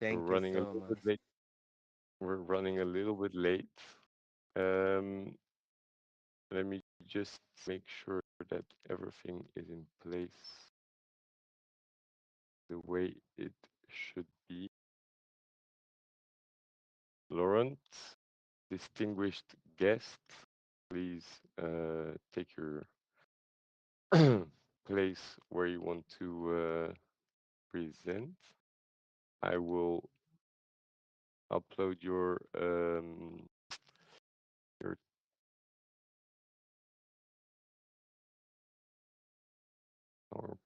We're Thank you running a so little bit much. late. We're running a little bit late. Um, Let me just make sure that everything is in place the way it should be. Laurent, distinguished guest, please take your place where you want to present. I will upload your or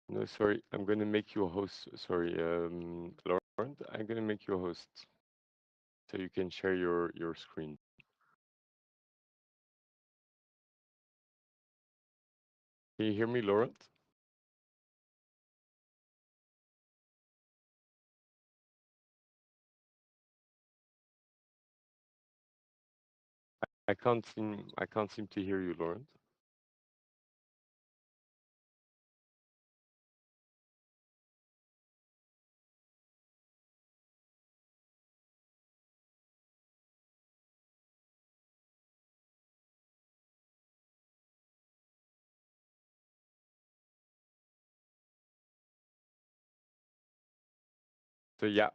no, sorry, I'm gonna make you a host. Sorry, Laurent, I'm gonna make you a host so you can share your screen. Can you hear me, Laurent? I can't seem to hear you, Laurent. So yeah,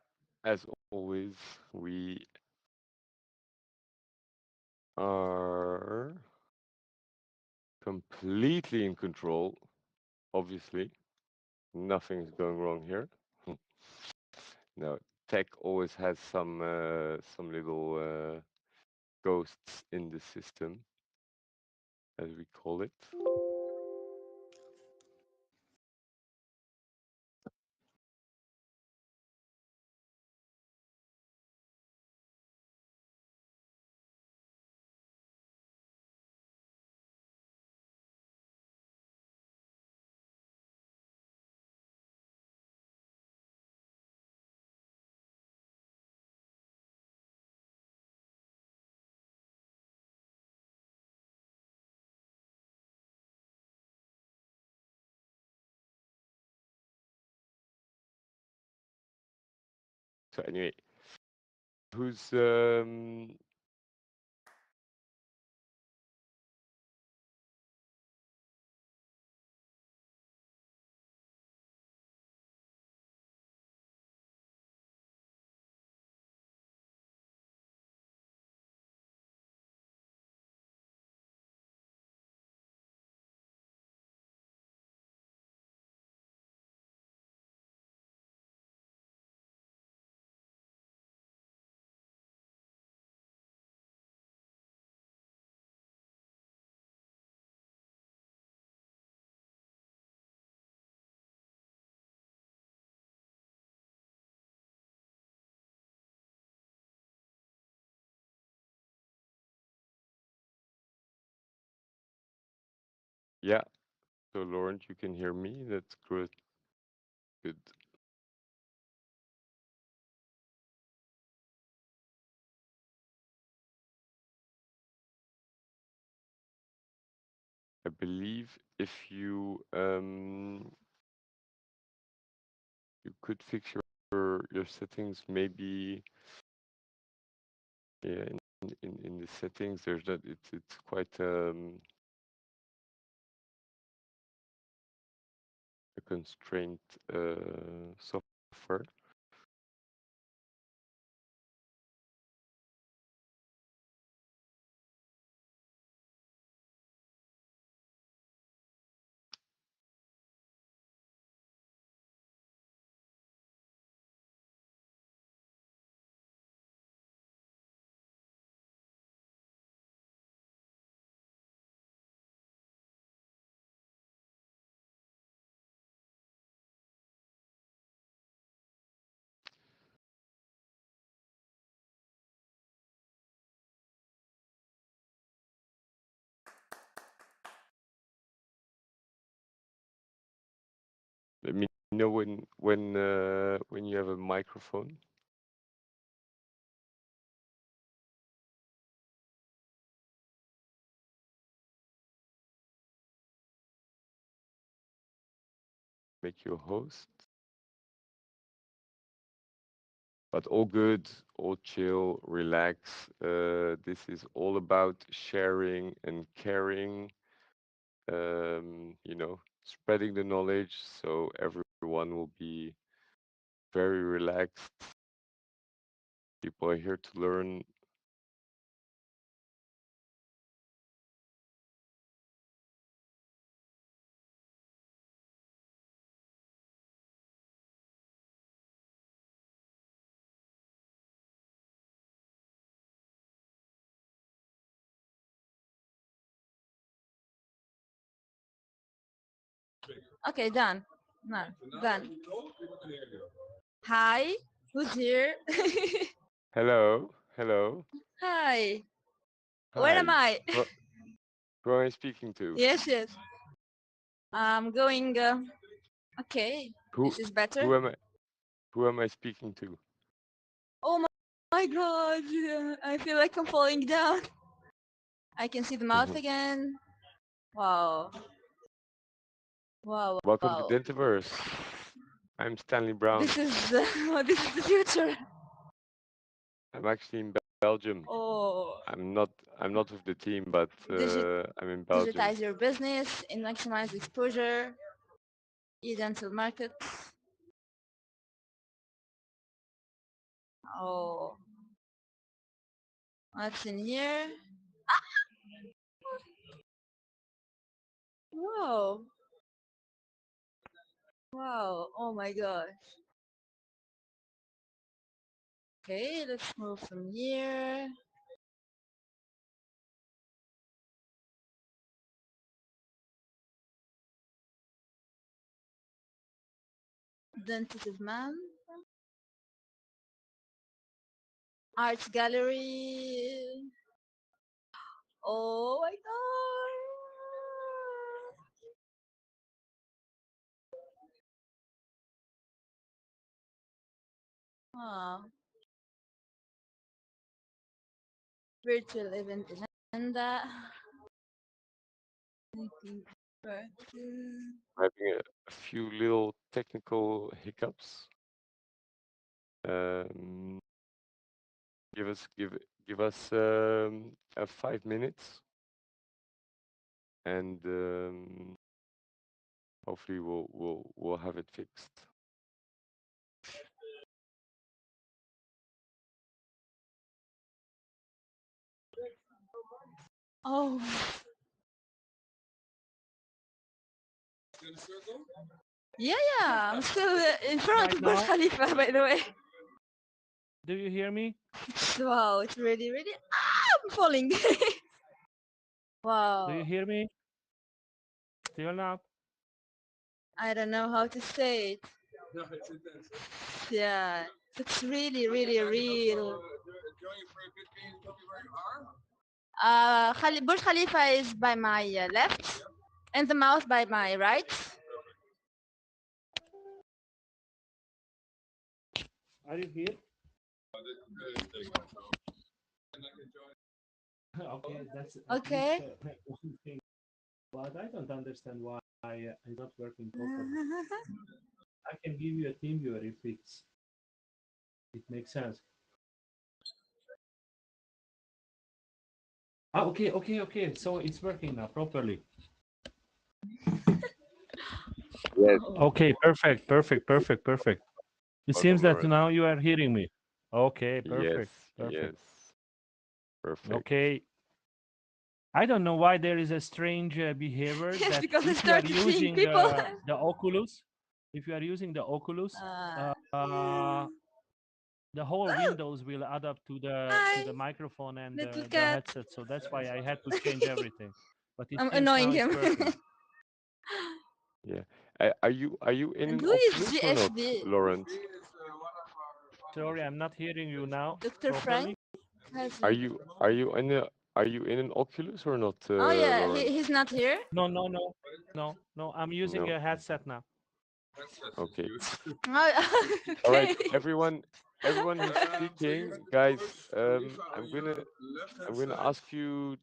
as always, we are completely in control. Obviously, nothing's going wrong here. No, tech always has some little ghosts in the system, as we call it. So anyway, who's yeah. So Laurent, you can hear me. That's good. Good. I believe if you could fix your settings, maybe yeah, in the settings there's that it's quite a constraint software. Let me You know when you have a microphone, make you a host. But all good, all chill, relax. This is all about sharing and caring. You know, spreading the knowledge so everyone will be very relaxed. People are here to learn. Okay, done. No, done. Hi, who's here? Hello, hello, Hi, where am hi. I? Who, who am I speaking to? Yes, yes. I'm going. Okay, Who this is better. who am I? Who am I speaking to? Oh my god, I feel like I'm falling down. I can see the mouth again. Wow, wow, Welcome to wow. Dentaverse. I'm Stanley Brown. This is this is the future. I'm actually in Belgium. Oh, I'm not with the team, but I'm in Belgium. digitize your business and maximize exposure. E-dental market. Oh, what's in here? Wow, wow. Oh my gosh. Okay, let's move from here. Dentist man. Arts gallery. Oh my god. Wow. Virtual event agenda. Having a few little technical hiccups. Um, give us 5 minutes, and hopefully we'll have it fixed. Oh. Yeah, yeah. I'm still in front Right of Burj now, Khalifa, by the way. do you hear me? Wow, it's really, really. Ah, I'm falling. Do you Wow. hear me? Still not? I don't know how to say it. Yeah. It's really, really real. Burj Khalifa is by my left and the mouth by my right. Are you here? Okay, that's at least Okay. one thing. But I don't understand why it's not working properly. I can give you a team viewer if it makes sense. Ah, okay. So it's working now properly. Yes. Okay, perfect. It seems Welcome, that Lauren. now you are hearing me. Okay, Yes, perfect. yes, perfect. Okay. I don't know why there is a strange behavior Yes, that because I if you are started seeing using people. the Oculus, if you are using the Oculus, uh, the whole Oh, Windows will adapt to hi, the microphone and little the cat. headset. So that's why I had to change everything. But it I'm seems annoying now it's him. working. Yeah. Are you in And an who is Oculus or not, GSD? Laurent? Sorry, I'm not hearing you now Dr. Frank properly. has. Are you in an Oculus or not, Oh yeah, Laurent? he's not here. No. I'm using No. a headset now. Okay. All right, Okay. everyone who's speaking, guys, I'm gonna ask you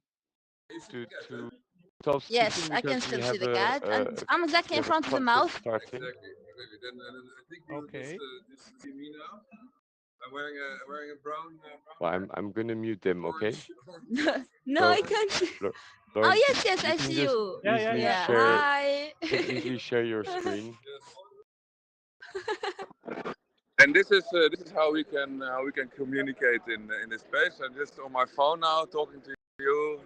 to stop Yes, speaking I can because we still see have the cat, and I'm exactly in a front of the concert mouth. starting. Okay. Well, I'm gonna mute them, okay? No, I So, can't see. Lo- Oh, Lawrence, yes, yes, you I can see just you. Yeah, yeah, easily yeah. Yeah, share. hi. You can easily share your screen. And this is how we can communicate in this space. I'm just on my phone now talking to you.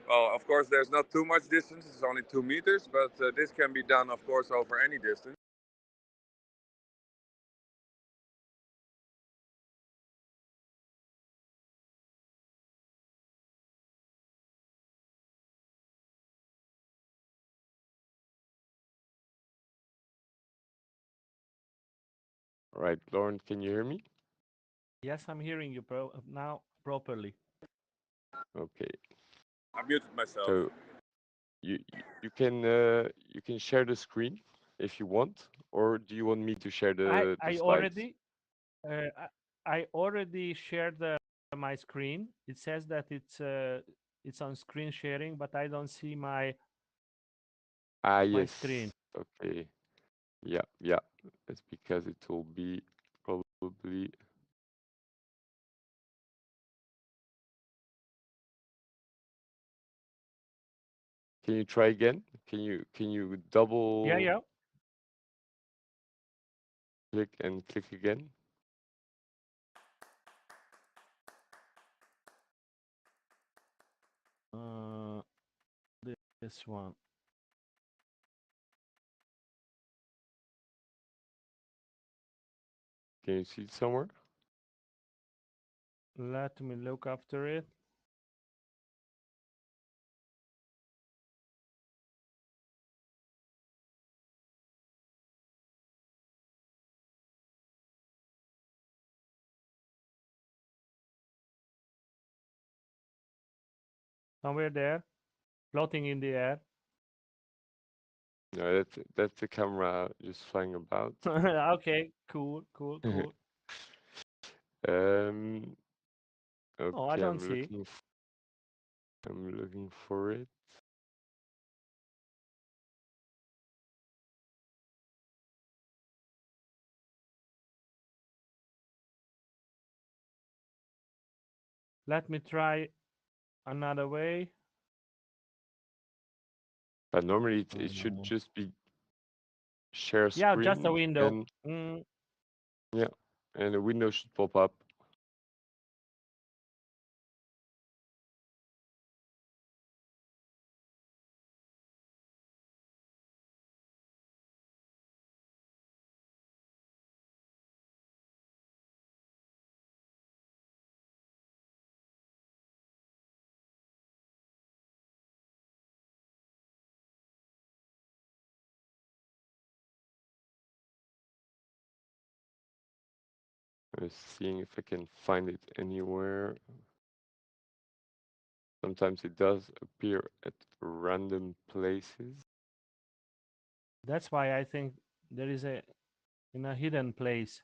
Well, of course, there's not too much distance. It's only 2 meters, but this can be done, of course, over any distance. All right, Lawrence, can you hear me? Yes, I'm hearing you now properly. Okay. I muted myself. So you can share the screen if you want, or do you want me to share I the I slides? already I already shared my screen. It says that it's on screen sharing, but I don't see my Yes. screen. Okay. Yeah, yeah. It's because it will be probably. Can you try again? Can you Yeah, double yeah. click and click again? Uh, this one. Can you see it somewhere? Let me look after it. Somewhere there, floating in the air. No, that's the camera just flying about. Okay, cool, cool, cool. Um. Oh, I Okay, don't see. I'm looking for it. Let me try another way. But normally it should just be share Yeah, just a screen, window. and yeah, and a window should pop up. I'm seeing if I can find it anywhere. Sometimes it does appear at random places. That's why I think there is in a hidden place,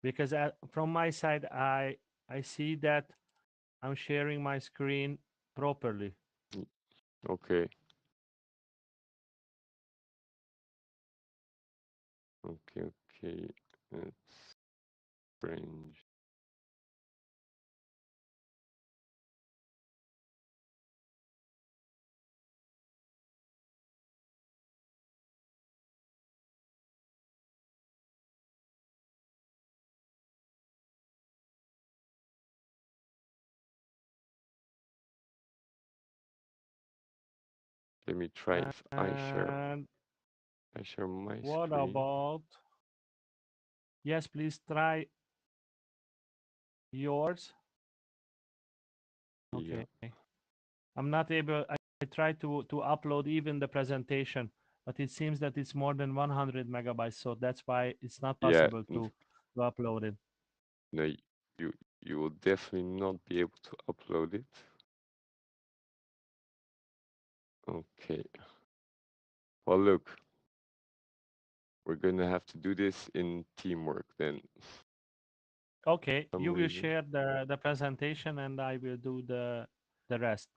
because from my side I see that I'm sharing my screen properly. Okay. Okay, okay. That's strange. Let me try if And I share my what screen. about, yes, please try yours. Yeah. Okay. I'm not able, I try to upload even the presentation, but it seems that it's more than 100 megabytes, so that's why it's not Yeah. possible to upload it. No, you you will definitely not be able to upload it. Okay. Well, look. we're gonna have to do this in teamwork then. Okay, For some you will reason. share the presentation and I will do the rest.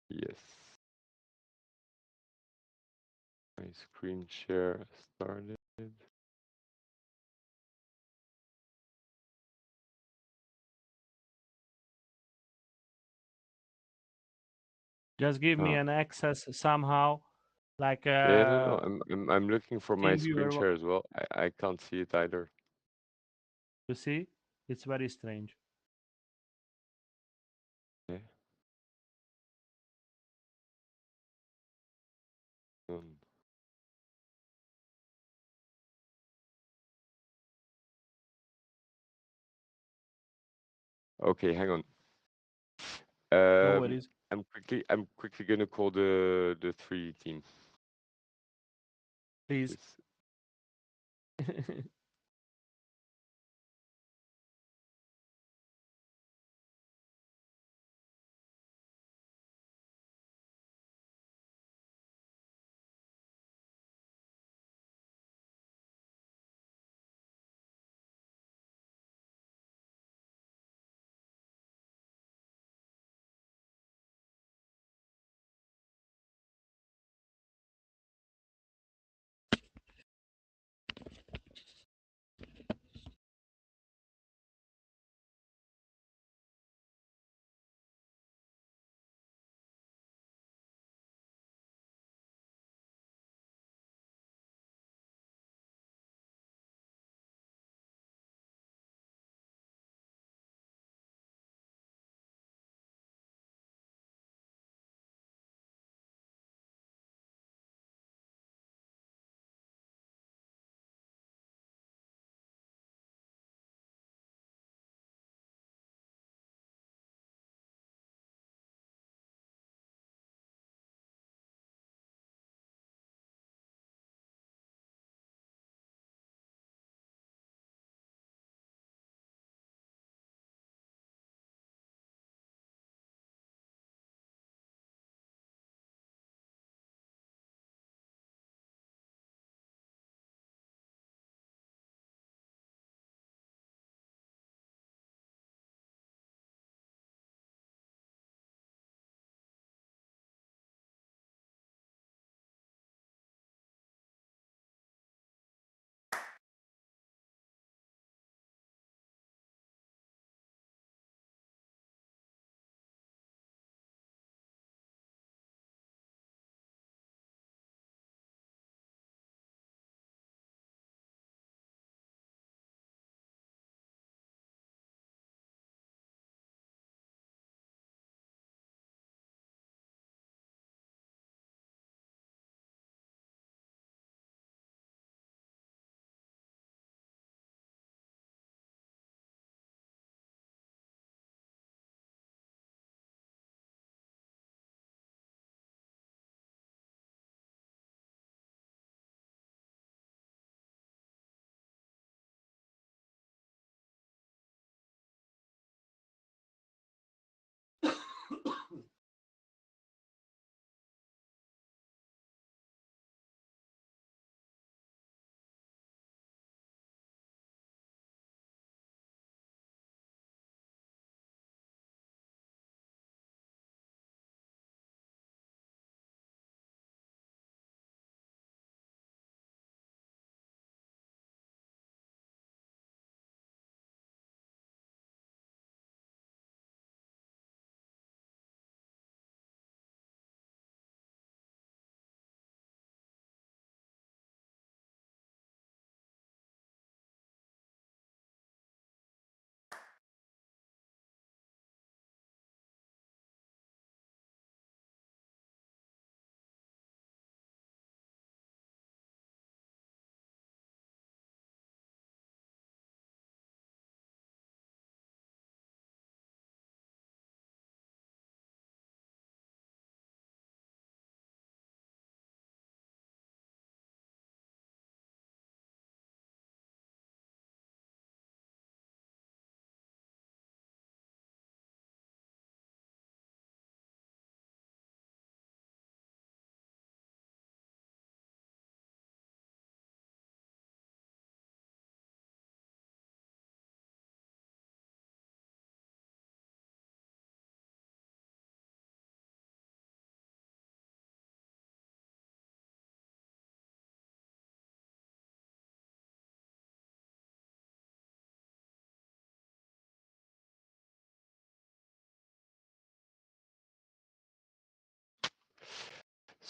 Yes. My screen share started. Just give me Ah. an access somehow, like Yeah, no. I'm looking for my team screen viewer. share as well. I can't see it either. You see, it's very strange. Yeah. Um, Okay, hang on. No Um, worries. I'm quickly gonna call the 3 team. Please. This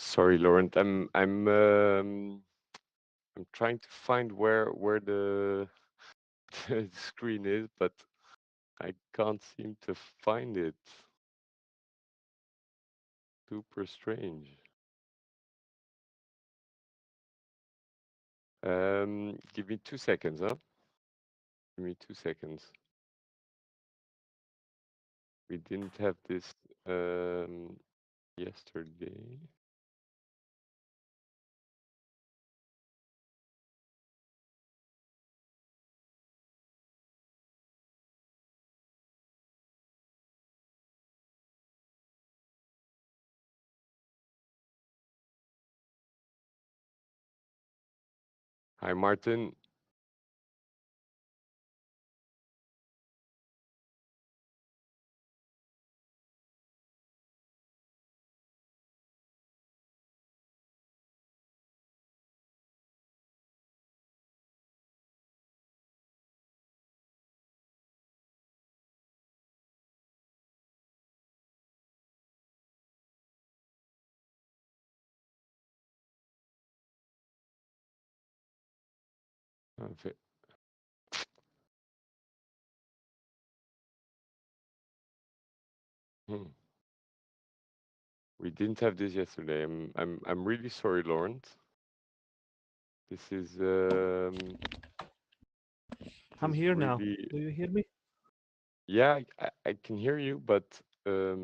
Sorry, Laurent. I'm trying to find where the the screen is, but I can't seem to find it. Super strange. Give me 2 seconds, huh? Give me 2 seconds. We didn't have this yesterday. Hi, Martin. Okay. Hmm. We didn't have this yesterday. I'm really sorry, Laurent. This is I'm this is here now. really, Do you hear me? yeah, I can hear you, but for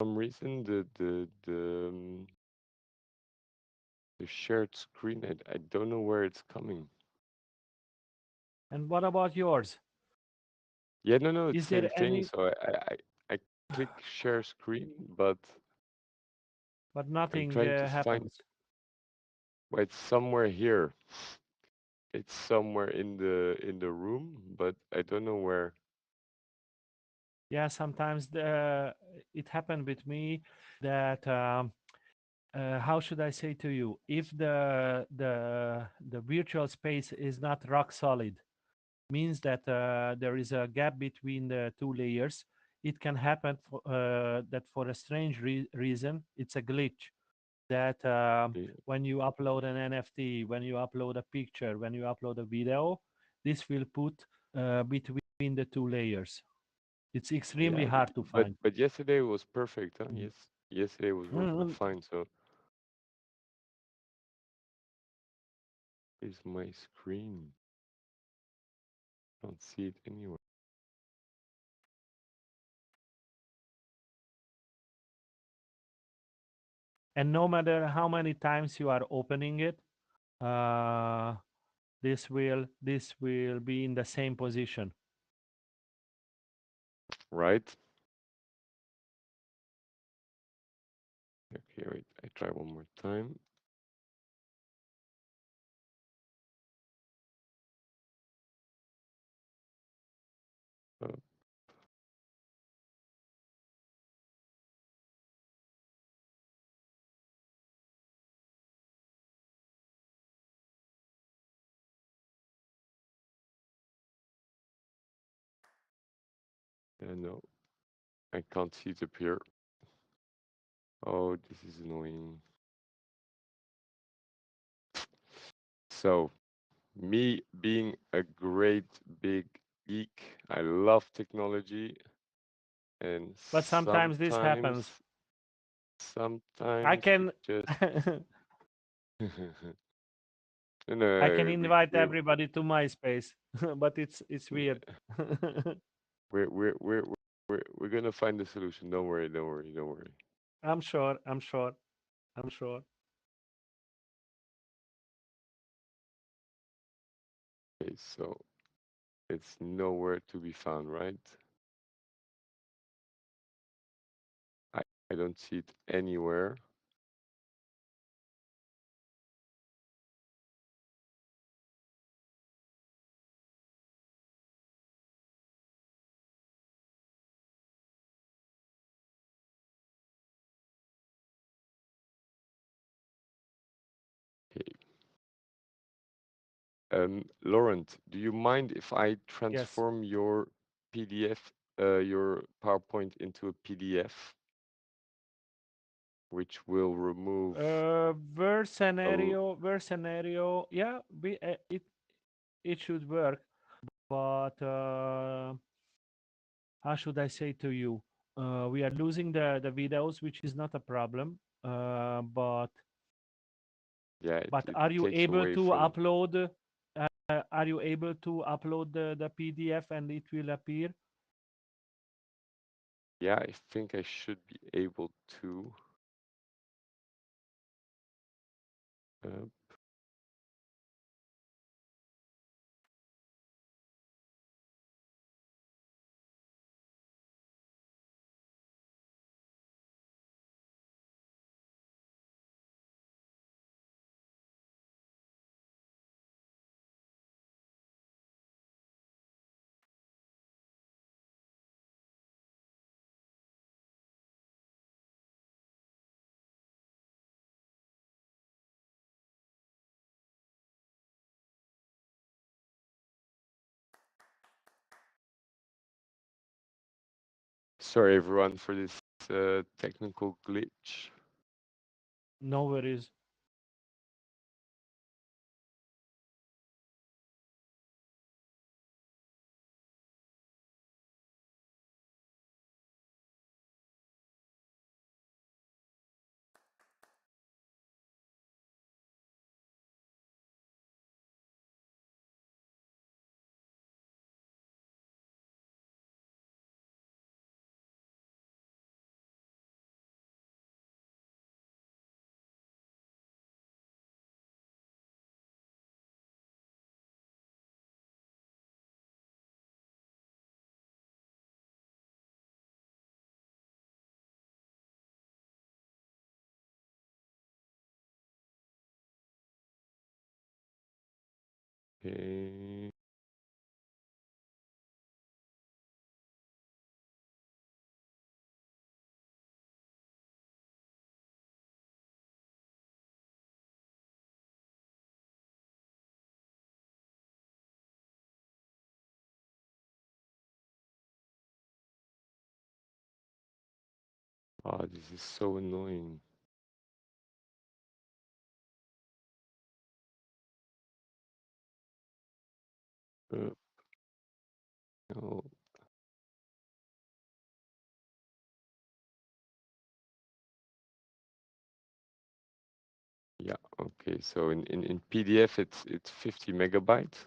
some reason the shared screen, I don't know where it's coming. And what about yours? Yeah, no, it's Is same there thing. any, So I click share screen, but but I'm nothing trying to find. happens? Well, it's somewhere here. It's somewhere in the room, but I don't know where. Yeah, sometimes it happened with me that how should I say to you? If the virtual space is not rock solid, means that there is a gap between the two layers. It can happen that for a strange reason, it's a glitch. That Okay. when you upload an NFT, when you upload a picture, when you upload a video, this will put between the two layers. It's extremely Yeah, hard to but find. yesterday was perfect, huh? Mm. Yes, yesterday was working Mm, fine. So is my screen? Don't see it anywhere. And no matter how many times you are opening it, uh, this will be in the same position. Right? Okay, wait. I try one more time. Uh, no, I can't see it appear. Oh, this is annoying. So, me being a great big geek, I love technology, and But sometimes this sometimes, happens. I sometimes it can just. No, I can no, invite everybody to my space, but it's weird. we're we're gonna find a solution. Don't worry, don't worry, don't worry. I'm sure. I'm sure. I'm sure. Okay, so it's nowhere to be found, right? I, I don't see it anywhere. Okay. Laurent, do you mind if I Yes. transform your PDF, your PowerPoint into a PDF? which will remove. Worst scenario, yeah, it should work, but how should I say to you? We are losing the videos, which is not a problem. Yeah, But it are you takes able away to from. upload? Are you able to upload the PDF and it will appear? Yeah, I think I should be able to. Uh, Sorry, everyone, for this technical glitch. No worries. Okay. Ah, this is so annoying. Uh, no. Yeah, okay. So in PDF it's 50 megabytes,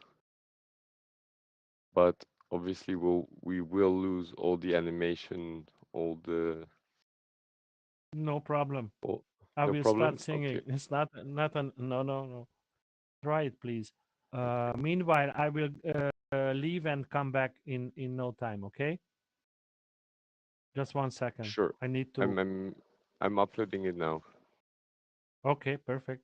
but obviously we will lose all the animation, all the No problem. all, I no will problem. start singing. Okay. It's not an no. Try it, please. Okay. Meanwhile, I will leave and come back in no time. Okay? Just 1 second. Sure. I need I'm to. I'm I'm uploading it now. Okay, perfect.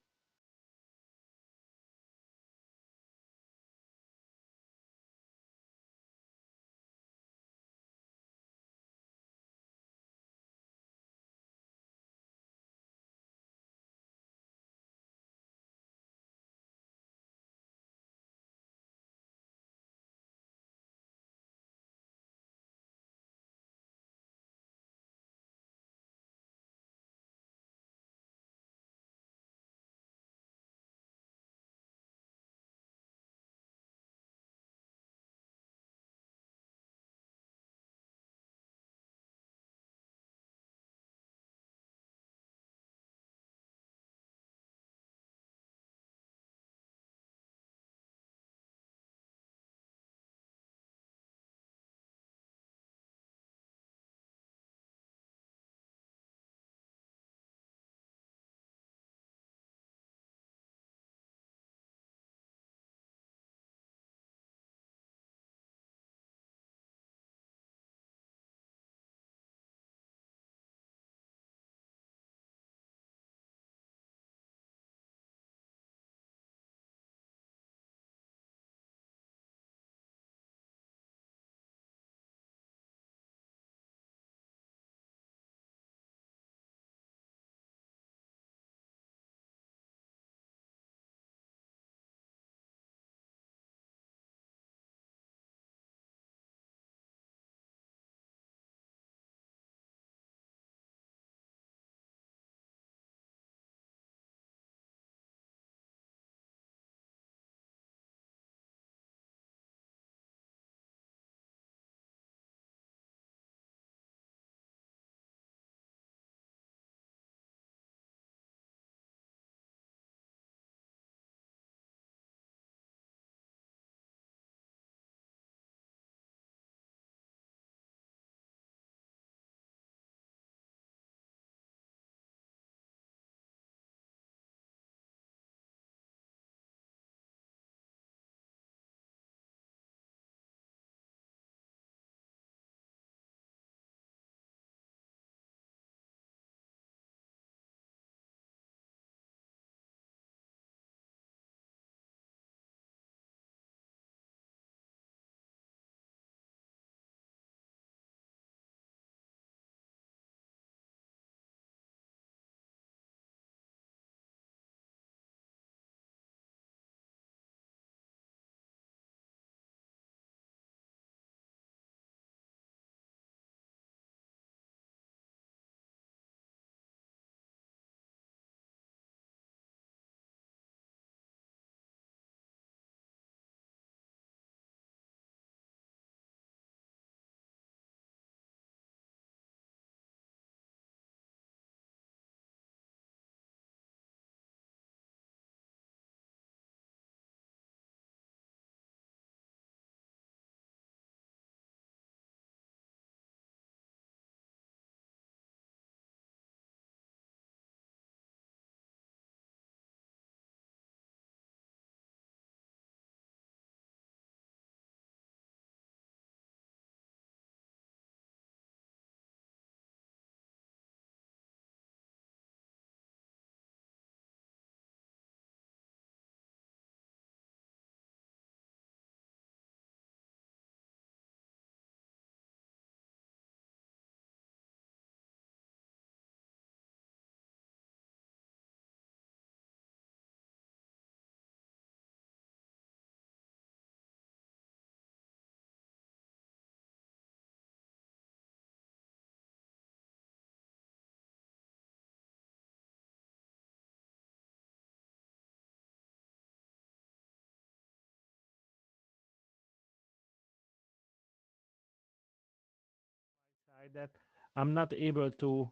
that I'm not able to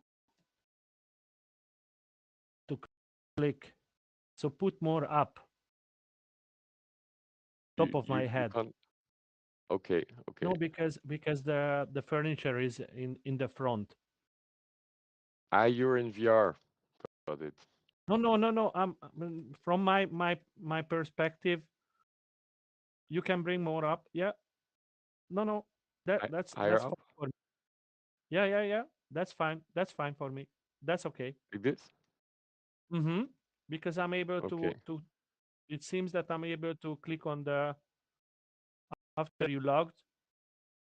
click. So put more up, top of my You head. can't. Okay, okay. No, because the furniture is in the front. Ah, you're in VR. Got it. No. From my perspective, you can bring more up. Yeah. No. That's Higher fine up, for me. Yeah. That's fine. That's fine for me. That's okay. like this. Mm-hmm. Because I'm able Okay. to. It seems that I'm able to click on the after you logged.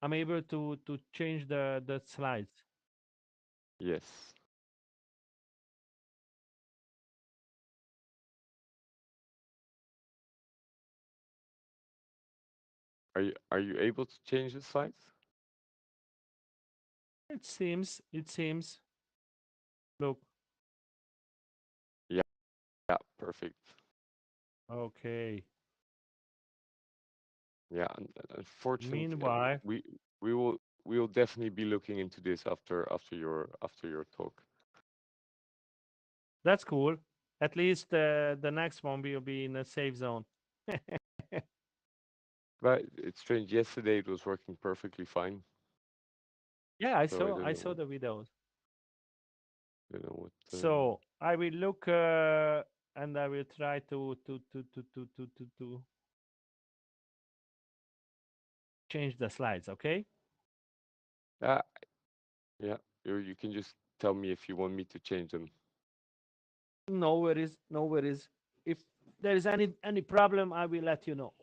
I'm able to change the slides. Yes. Are you able to change the slides? It seems. Look. Yeah. Yeah. Perfect. Okay. Yeah. Unfortunately, Meanwhile, we will definitely be looking into this after your talk. that's cool. At least the next one will be in a safe zone. But it's strange. Yesterday it was working perfectly fine. Yeah, I So I saw don't I know saw what. the videos. Don't know what. So I will look and I will try to change the slides. Okay? Ah, yeah. You can just tell me if you want me to change them. No worries, no worries. If there is any problem, I will let you know.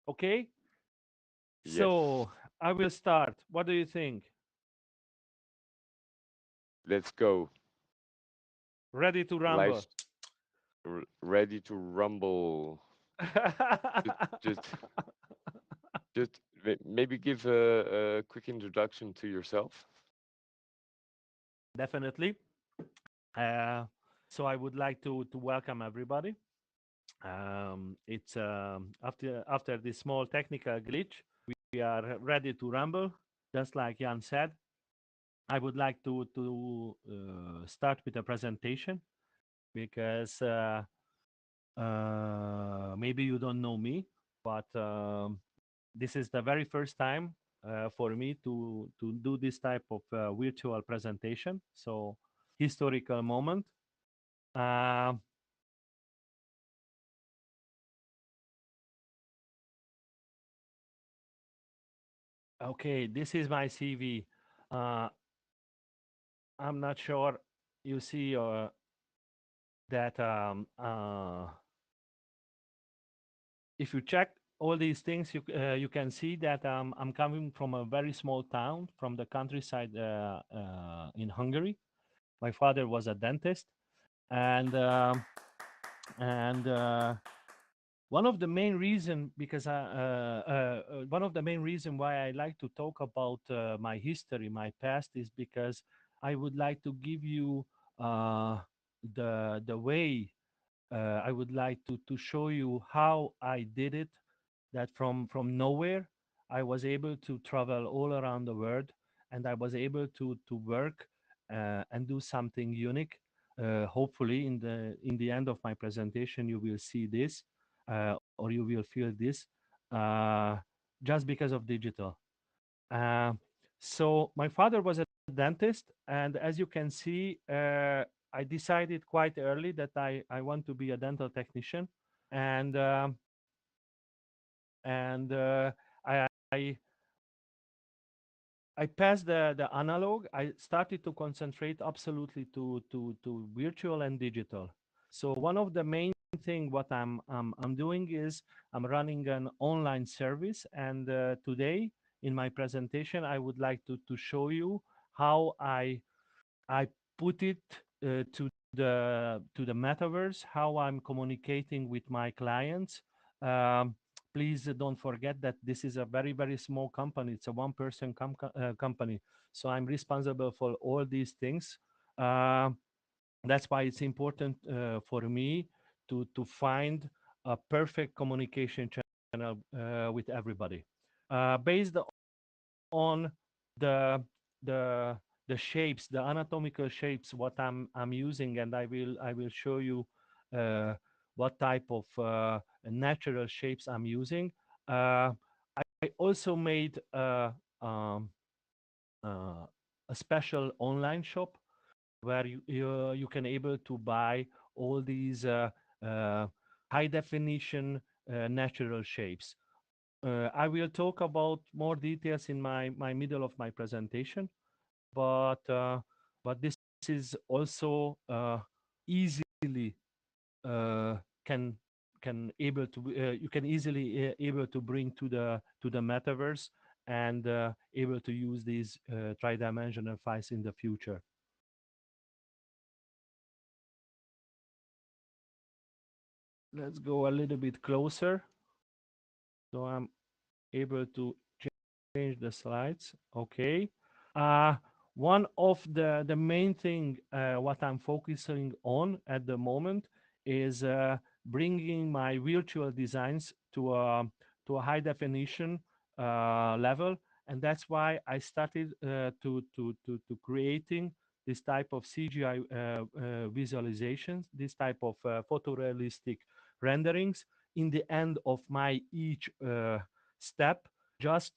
Okay? Yes. So I will start. What do you think? Let's go. Ready to Live. rumble? Ready to rumble. Just, just, just maybe give a quick introduction to yourself. Definitely. Uh, so I would like to welcome everybody. It's after this small technical glitch, we are ready to rumble. Just like Jan said, I would like to start with a presentation because maybe you don't know me, but this is the very first time for me to do this type of virtual presentation. So historical moment. Um okay, this is my CV. Uh, I'm not sure you see that if you check all these things, you can see that I'm coming from a very small town from the countryside in Hungary. My father was a dentist, and and one of the main reason because one of the main reason why I like to talk about my history, my past, is because I would like to give you the way I would like to show you how I did it. That from nowhere, I was able to travel all around the world, and I was able to work and do something unique. Hopefully, in the end of my presentation, you will see this, or you will feel this, uh, just because of digital. Uh, so my father was a dentist, and as you can see, I decided quite early that I want to be a dental technician, and and I I passed the analog. I started to concentrate absolutely to virtual and digital. So one of the main thing what I'm doing is I'm running an online service, and today in my presentation I would like to show you how I put it to the metaverse, how I'm communicating with my clients. Um, Please don't forget that this is a very small company. It's a one-person company, so I'm responsible for all these things. Uh, that's why it's important for me to find a perfect communication channel with everybody, based on the the the shapes, the anatomical shapes, what I'm using, and I will show you uh, what type of natural shapes I'm using. I also made um, uh, a special online shop where you can able to buy all these uh, high definition natural shapes. I will talk about more details in my middle of my presentation, but this is also easily uh, can able to you can easily able to bring to the metaverse and able to use these tri-dimensional files in the future. Let's go a little bit closer so I'm able to change the slides. Okay. Uh, One of the main thing what I'm focusing on at the moment is bringing my virtual designs to a high definition level, and that's why I started to creating this type of CGI visualizations, this type of photorealistic renderings in the end of my each step, just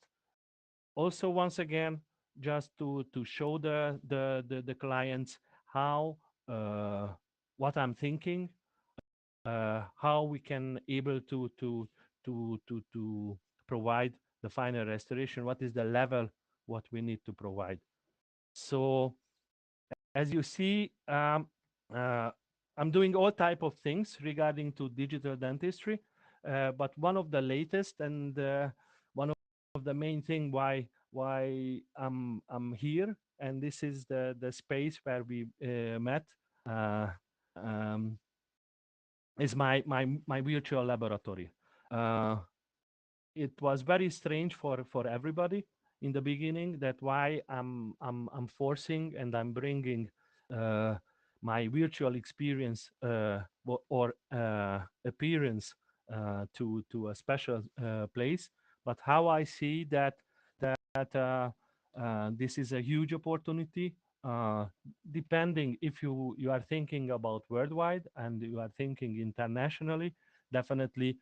also once again just to show the clients how what I'm thinking, how we can able to provide the final restoration, what is the level what we need to provide. So as you see, uh, I'm doing all type of things regarding to digital dentistry, but one of the latest and one of the main thing why I'm here, and this is the space where we met, uh, um, is my virtual laboratory. Uh, it was very strange for everybody in the beginning, that why I'm forcing and I'm bringing uh, my virtual experience or appearance to a special place, but how I see that this is a huge opportunity, uh, depending if you are thinking about worldwide and you are thinking internationally. Definitely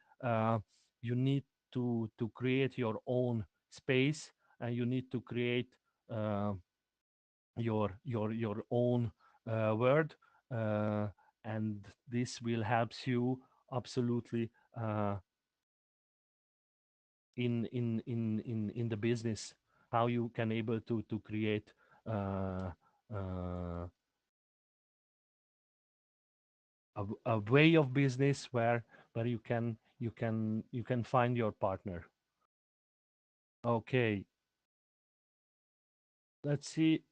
you need to create your own space, and you need to create uh, your own world, uh, and this will helps you absolutely in the business, how you can able to create uh, uh, a way of business where you can find your partner. Okay, let's see.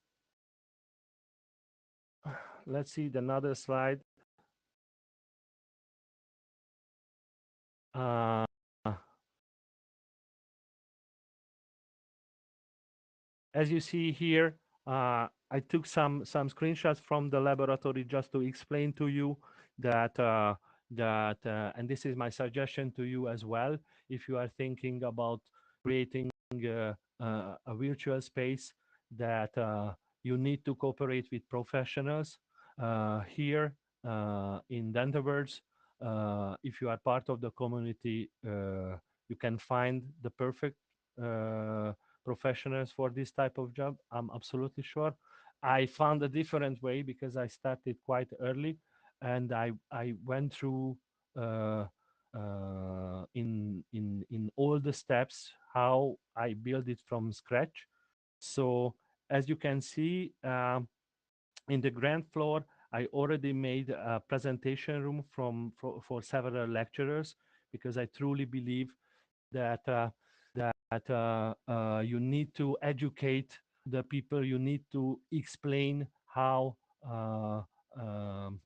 Let's see the another slide. Uh, as you see here, I took some screenshots from the laboratory just to explain to you that and this is my suggestion to you as well. If you are thinking about creating a virtual space, that you need to cooperate with professionals here in Dentaverse. If you are part of the community, you can find the perfect professionals for this type of job. I'm absolutely sure. I found a different way because I started quite early, and I went through in all the steps how I build it from scratch. So as you can see, in the grand floor, I already made a presentation room for several lecturers, because I truly believe that you need to educate the people. You need to explain how um,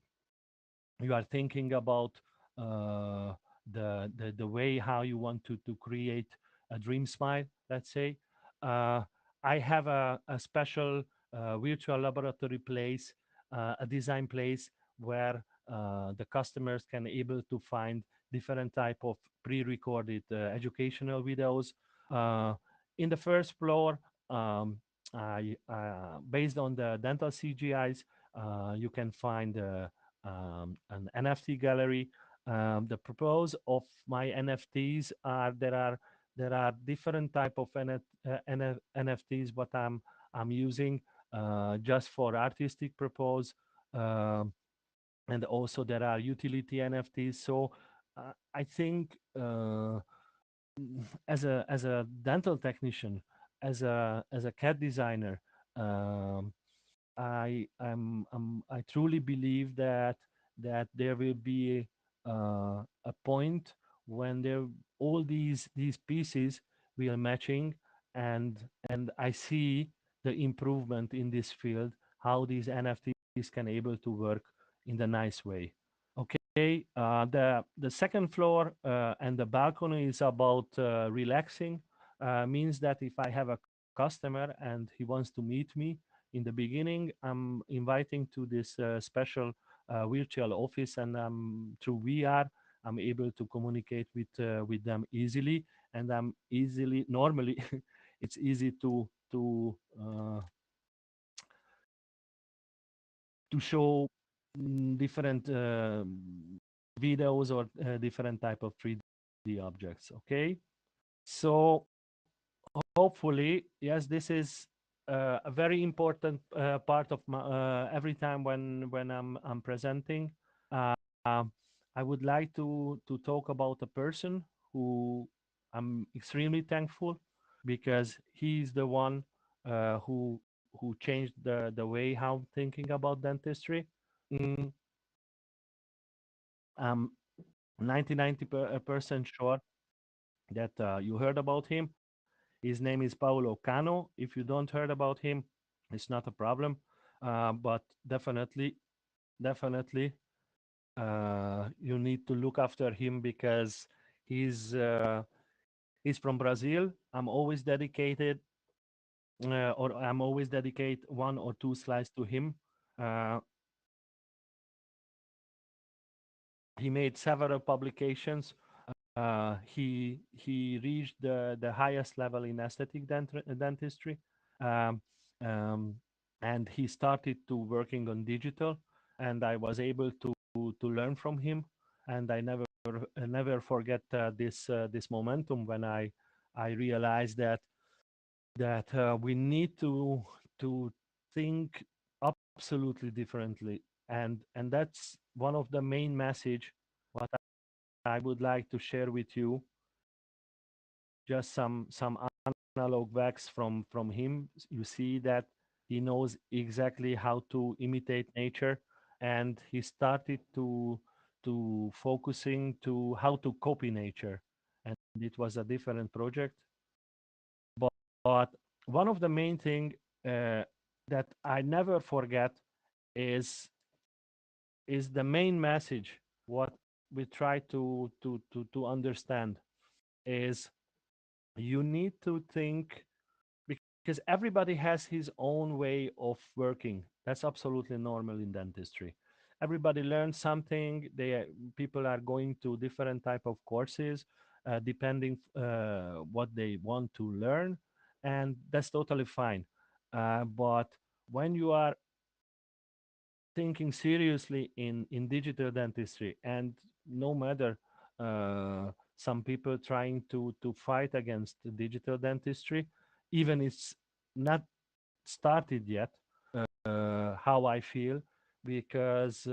you are thinking about uh, the way how you want to create a dream smile. Let's say I have a special virtual laboratory place, a design place where the customers can able to find different type of pre-recorded educational videos. Uh, in the first floor, um, based on the dental CGIs, you can find an NFT gallery. The purpose of my NFTs are there are different type of NFTs, but I'm using just for artistic purpose, um, and also there are utility NFTs. So I think as a dental technician, as a CAD designer, um, I truly believe that there will be a point when there all these pieces will matching, and I see the improvement in this field, how these NFTs can able to work in the nice way. Okay, the second floor and the balcony is about relaxing. Means that if I have a customer and he wants to meet me in the beginning, I'm inviting to this special virtual office, and through VR, I'm able to communicate with them easily, and I'm easily normally it's easy to show different videos or different type of 3D objects. Okay, so hopefully, yes, this is a very important part of my every time when I'm presenting. Uh, um, I would like to talk about a person who I'm extremely thankful, because he's the one who changed the way how I'm thinking about dentistry. Mm, I'm 99% sure that you heard about him. His name is Paolo Cano. If you don't heard about him, it's not a problem. But definitely, you need to look after him, because he's uh, he's from Brazil. I'm always dedicate one or two slides to him. Uh, he made several publications. He reached the highest level in aesthetic dentistry, um, um, and he started to working on digital, and I was able to learn from him, and I never forget this momentum when I realized that we need to think absolutely differently, and that's one of the main message what I would like to share with you. Just some analog wax from him. You see that he knows exactly how to imitate nature, and he started to focusing to how to copy nature, and it was a different project. But one of the main thing that I never forget is is the main message what we try to understand is you need to think, because everybody has his own way of working. That's absolutely normal in dentistry. Everybody learns something. People are going to different type of courses depending what they want to learn, and that's totally fine. But when you are thinking seriously in digital dentistry, and no matter some people trying to fight against the digital dentistry, even it's not started yet, how I feel, because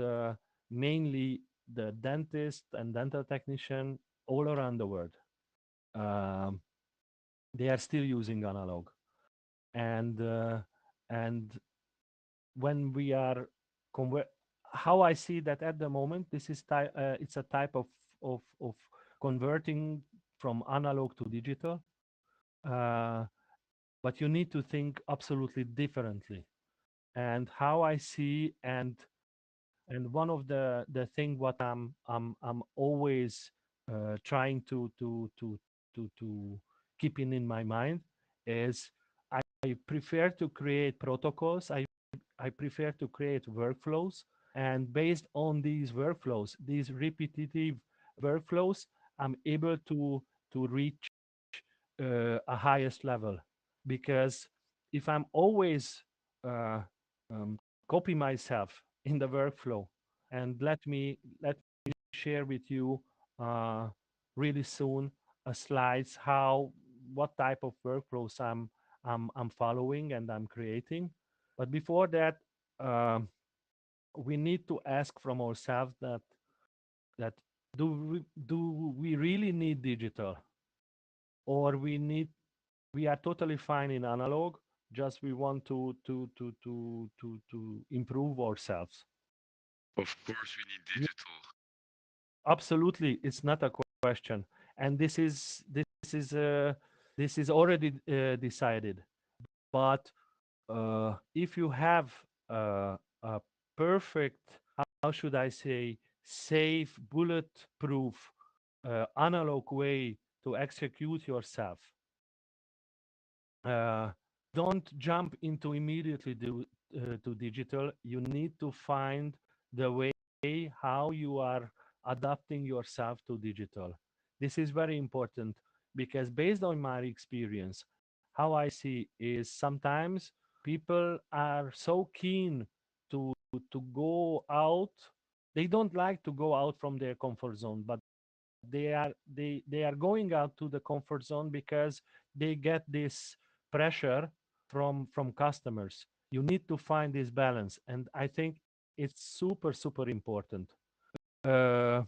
mainly the dentist and dental technician all around the world, um, they are still using analog, and when we are convert, how I see that at the moment, this is it's a type of converting from analog to digital, uh, but you need to think absolutely differently. And how I see, and one of the thing what I'm always trying to keeping in my mind is I prefer to create protocols. I prefer to create workflows, and based on these workflows, these repetitive workflows, I'm able to reach a highest level, because if I'm always uh, copy myself in the workflow, and let me share with you uh, really soon slides how what type of workflows I'm following and I'm creating. But before that, um, we need to ask from ourselves that do we really need digital, or we are totally fine in analog, just we want to improve ourselves. Of course, we need Ye- digital. Absolutely, it's not a question, and this is already decided. But if you have a perfect, how should I say, safe, bulletproof analog way to execute yourself, uh, don't jump into immediately to digital. You need to find the way how you are adapting yourself to digital. This is very important, because based on my experience, how I see is sometimes people are so keen to go out. They don't like to go out from their comfort zone, but they are going out to the comfort zone because they get this pressure from customers. You need to find this balance, and I think it's super super important. uh,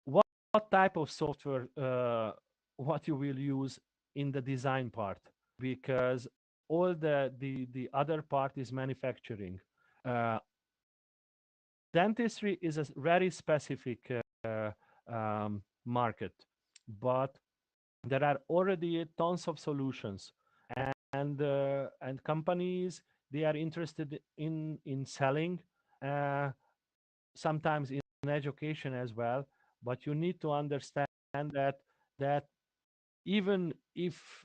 what type of software what you will use in the design part, because all the other part is manufacturing. uh, Dentistry is a very specific market, but there are already tons of solutions, and companies, they are interested in selling, uh, sometimes in education as well. But you need to understand that even if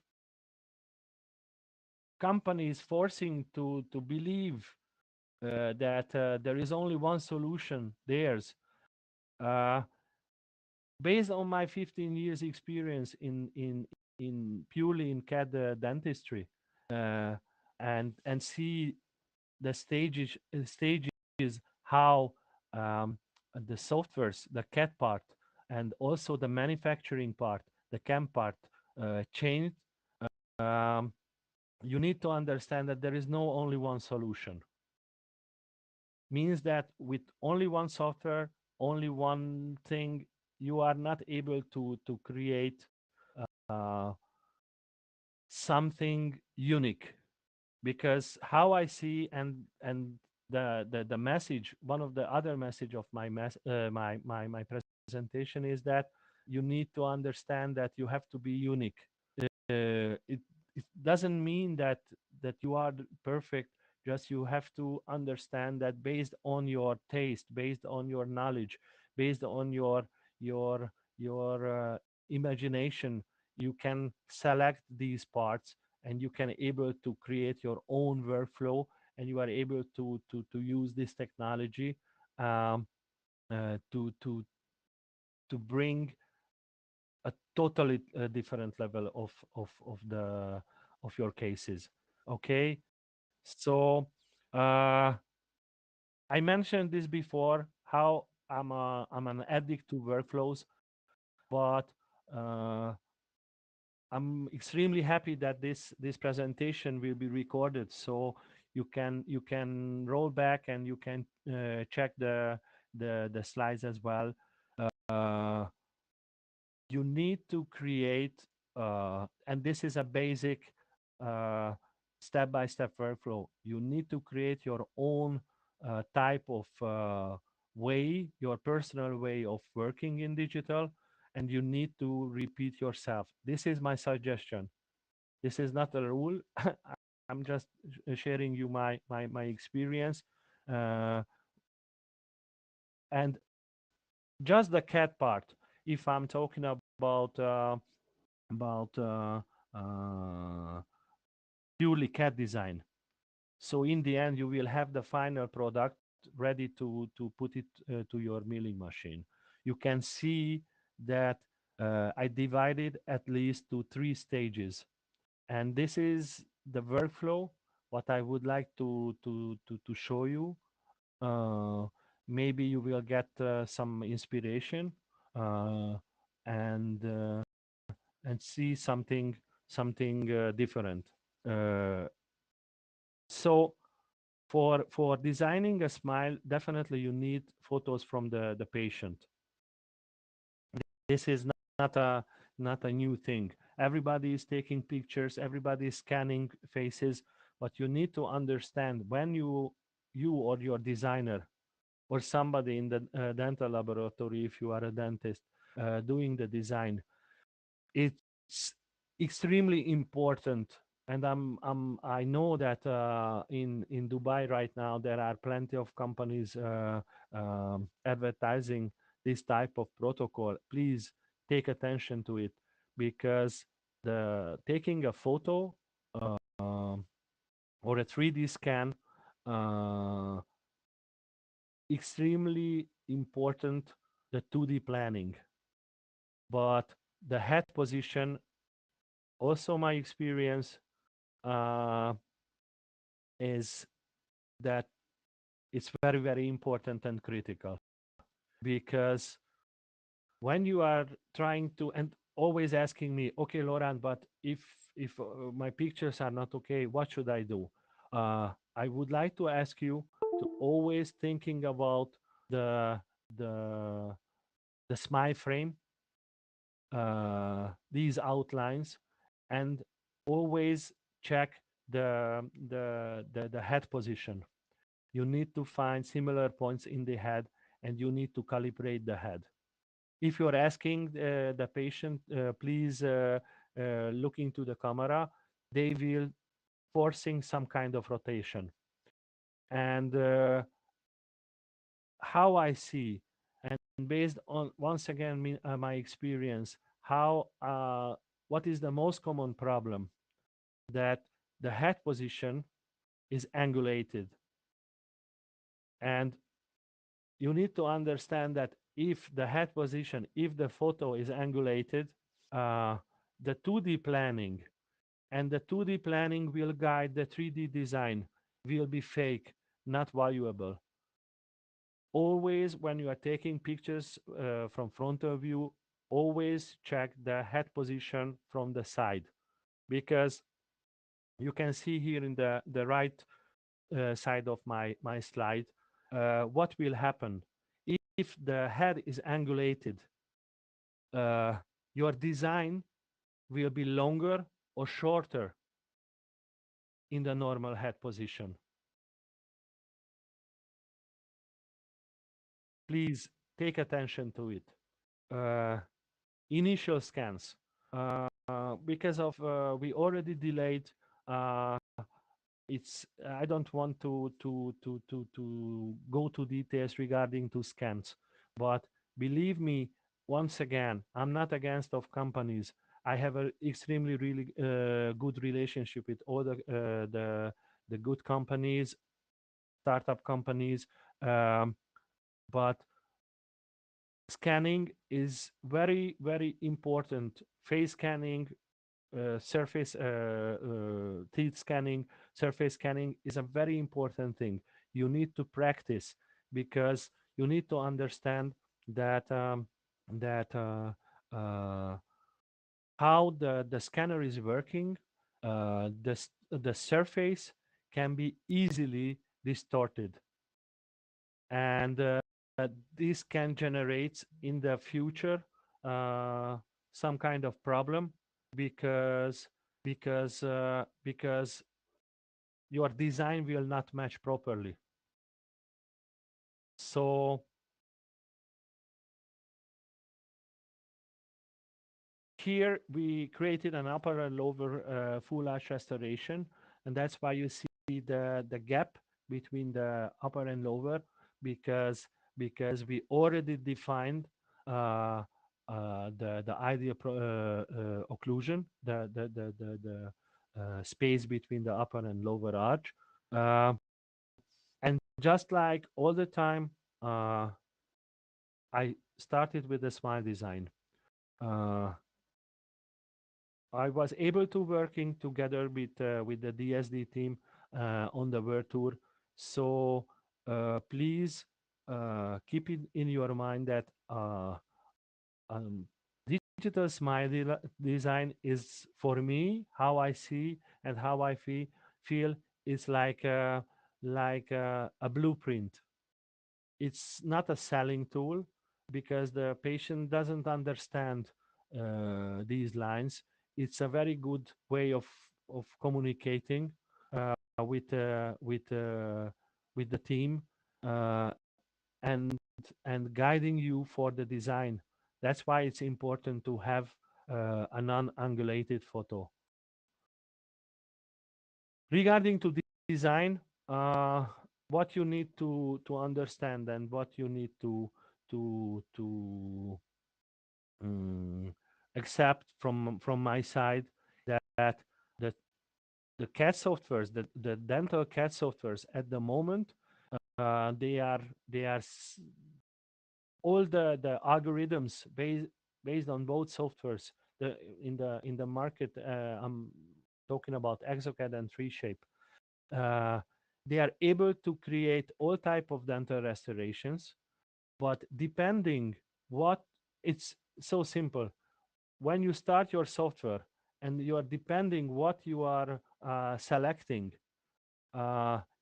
companies forcing to believe that there is only one solution, theirs, uh, based on my 15 years experience in purely in CAD dentistry, uh, and see the stages how the softwares, the CAD part, and also the manufacturing part, the CAM part, changed. Um, you need to understand that there is no only one solution. Means that with only one software, only one thing, you are not able to create uh, something unique. Because how I see, and the message, one of the other message of my presentation is that you need to understand that you have to be unique. It doesn't mean that you are perfect. Just you have to understand that based on your taste, based on your knowledge, based on your imagination, you can select these parts, and you can able to create your own workflow, and you are able to use this technology um, to bring a totally different level of your cases. Okay, so uh, I mentioned this before, how I'm an addict to workflows, but uh, I'm extremely happy that this presentation will be recorded, so you can roll back, and you can check the slides as well. Uh, you need to create, and this is a basic uh, step-by-step workflow. You need to create your own type of way, your personal way of working in digital, and you need to repeat yourself. This is my suggestion. This is not a rule. I'm just sharing you my experience, uh, and just the cat part. If I'm talking about uh, purely CAD design. So in the end, you will have the final product ready to put it to your milling machine. You can see that I divided at least to 3 stages, and the workflow, what I would like to show you. Uh, Maybe you will get some inspiration uh, and see something different. So for designing a smile, definitely you need photos from the patient. This is not a new thing. Everybody is taking pictures, everybody is scanning faces, but you need to understand when you or your designer or somebody in the dental laboratory, if you are a dentist doing the design, it's extremely important. And I know that in Dubai right now there are plenty of companies advertising this type of protocol. Please take attention to it, because the taking a photo or a 3D scan uh, extremely important, the 2D planning, but the head position, also my experience uh, is that it's very important and critical, because when you are trying to and always asking me, okay, Laurent, but if my pictures are not okay, what should I do? I would like to ask you to always thinking about the the the smile frame, these outlines, and always check the head position. You need to find similar points in the head, and you need to calibrate the head. If you're asking the patient, please look into the camera, they will forcing some kind of rotation. And how I see, and based on once again my experience, how what is the most common problem, that the head position is angulated. And you need to understand that if the head position, if the photo is angulated, uh, the 2D planning and the 2D planning will guide the 3D design will be fake, not valuable. Always when you are taking pictures from frontal view, always check the head position from the side, because you can see here in the right side of my slide what will happen if the head is angulated. uh, your design will be longer or shorter in the normal head position. Please take attention to it. Initial scans, because of we already delayed. It's I don't want to go to details regarding to scans, but believe me, once again, I'm not against of companies. I have a extremely really good relationship with all the good companies, startup companies, um, but scanning is very important. Face scanning, surface teeth scanning, surface scanning is a very important thing. You need to practice, because you need to understand that that how the scanner is working. The surface can be easily distorted, and this can generate in the future some kind of problem, because because your design will not match properly. So here we created an upper and lower full arch restoration, and that's why you see the gap between the upper and lower, because we already defined the ideal occlusion, the space between the upper and lower arch. Uh, and just like all the time, I started with the smile design. Uh, I was able to working together with the DSD team on the world tour. So please keep it in your mind that um, digital smile design is for me how I see and how I feel is like a blueprint. It's not a selling tool because the patient doesn't understand these lines. It's a very good way of communicating uh, with uh, with uh, with the team uh, and and guiding you for the design. That's why it's important to have a non-angulated photo. Regarding to design, what you need to understand and what you need to um, accept from my side that the the CAD softwares, the dental CAD softwares at the moment, they are all the algorithms based on both softwares. The in the market, I'm talking about exocad and 3Shape. uh, they are able to create all type of dental restorations, but depending what, it's so simple. When you start your software and you are depending what you are selecting,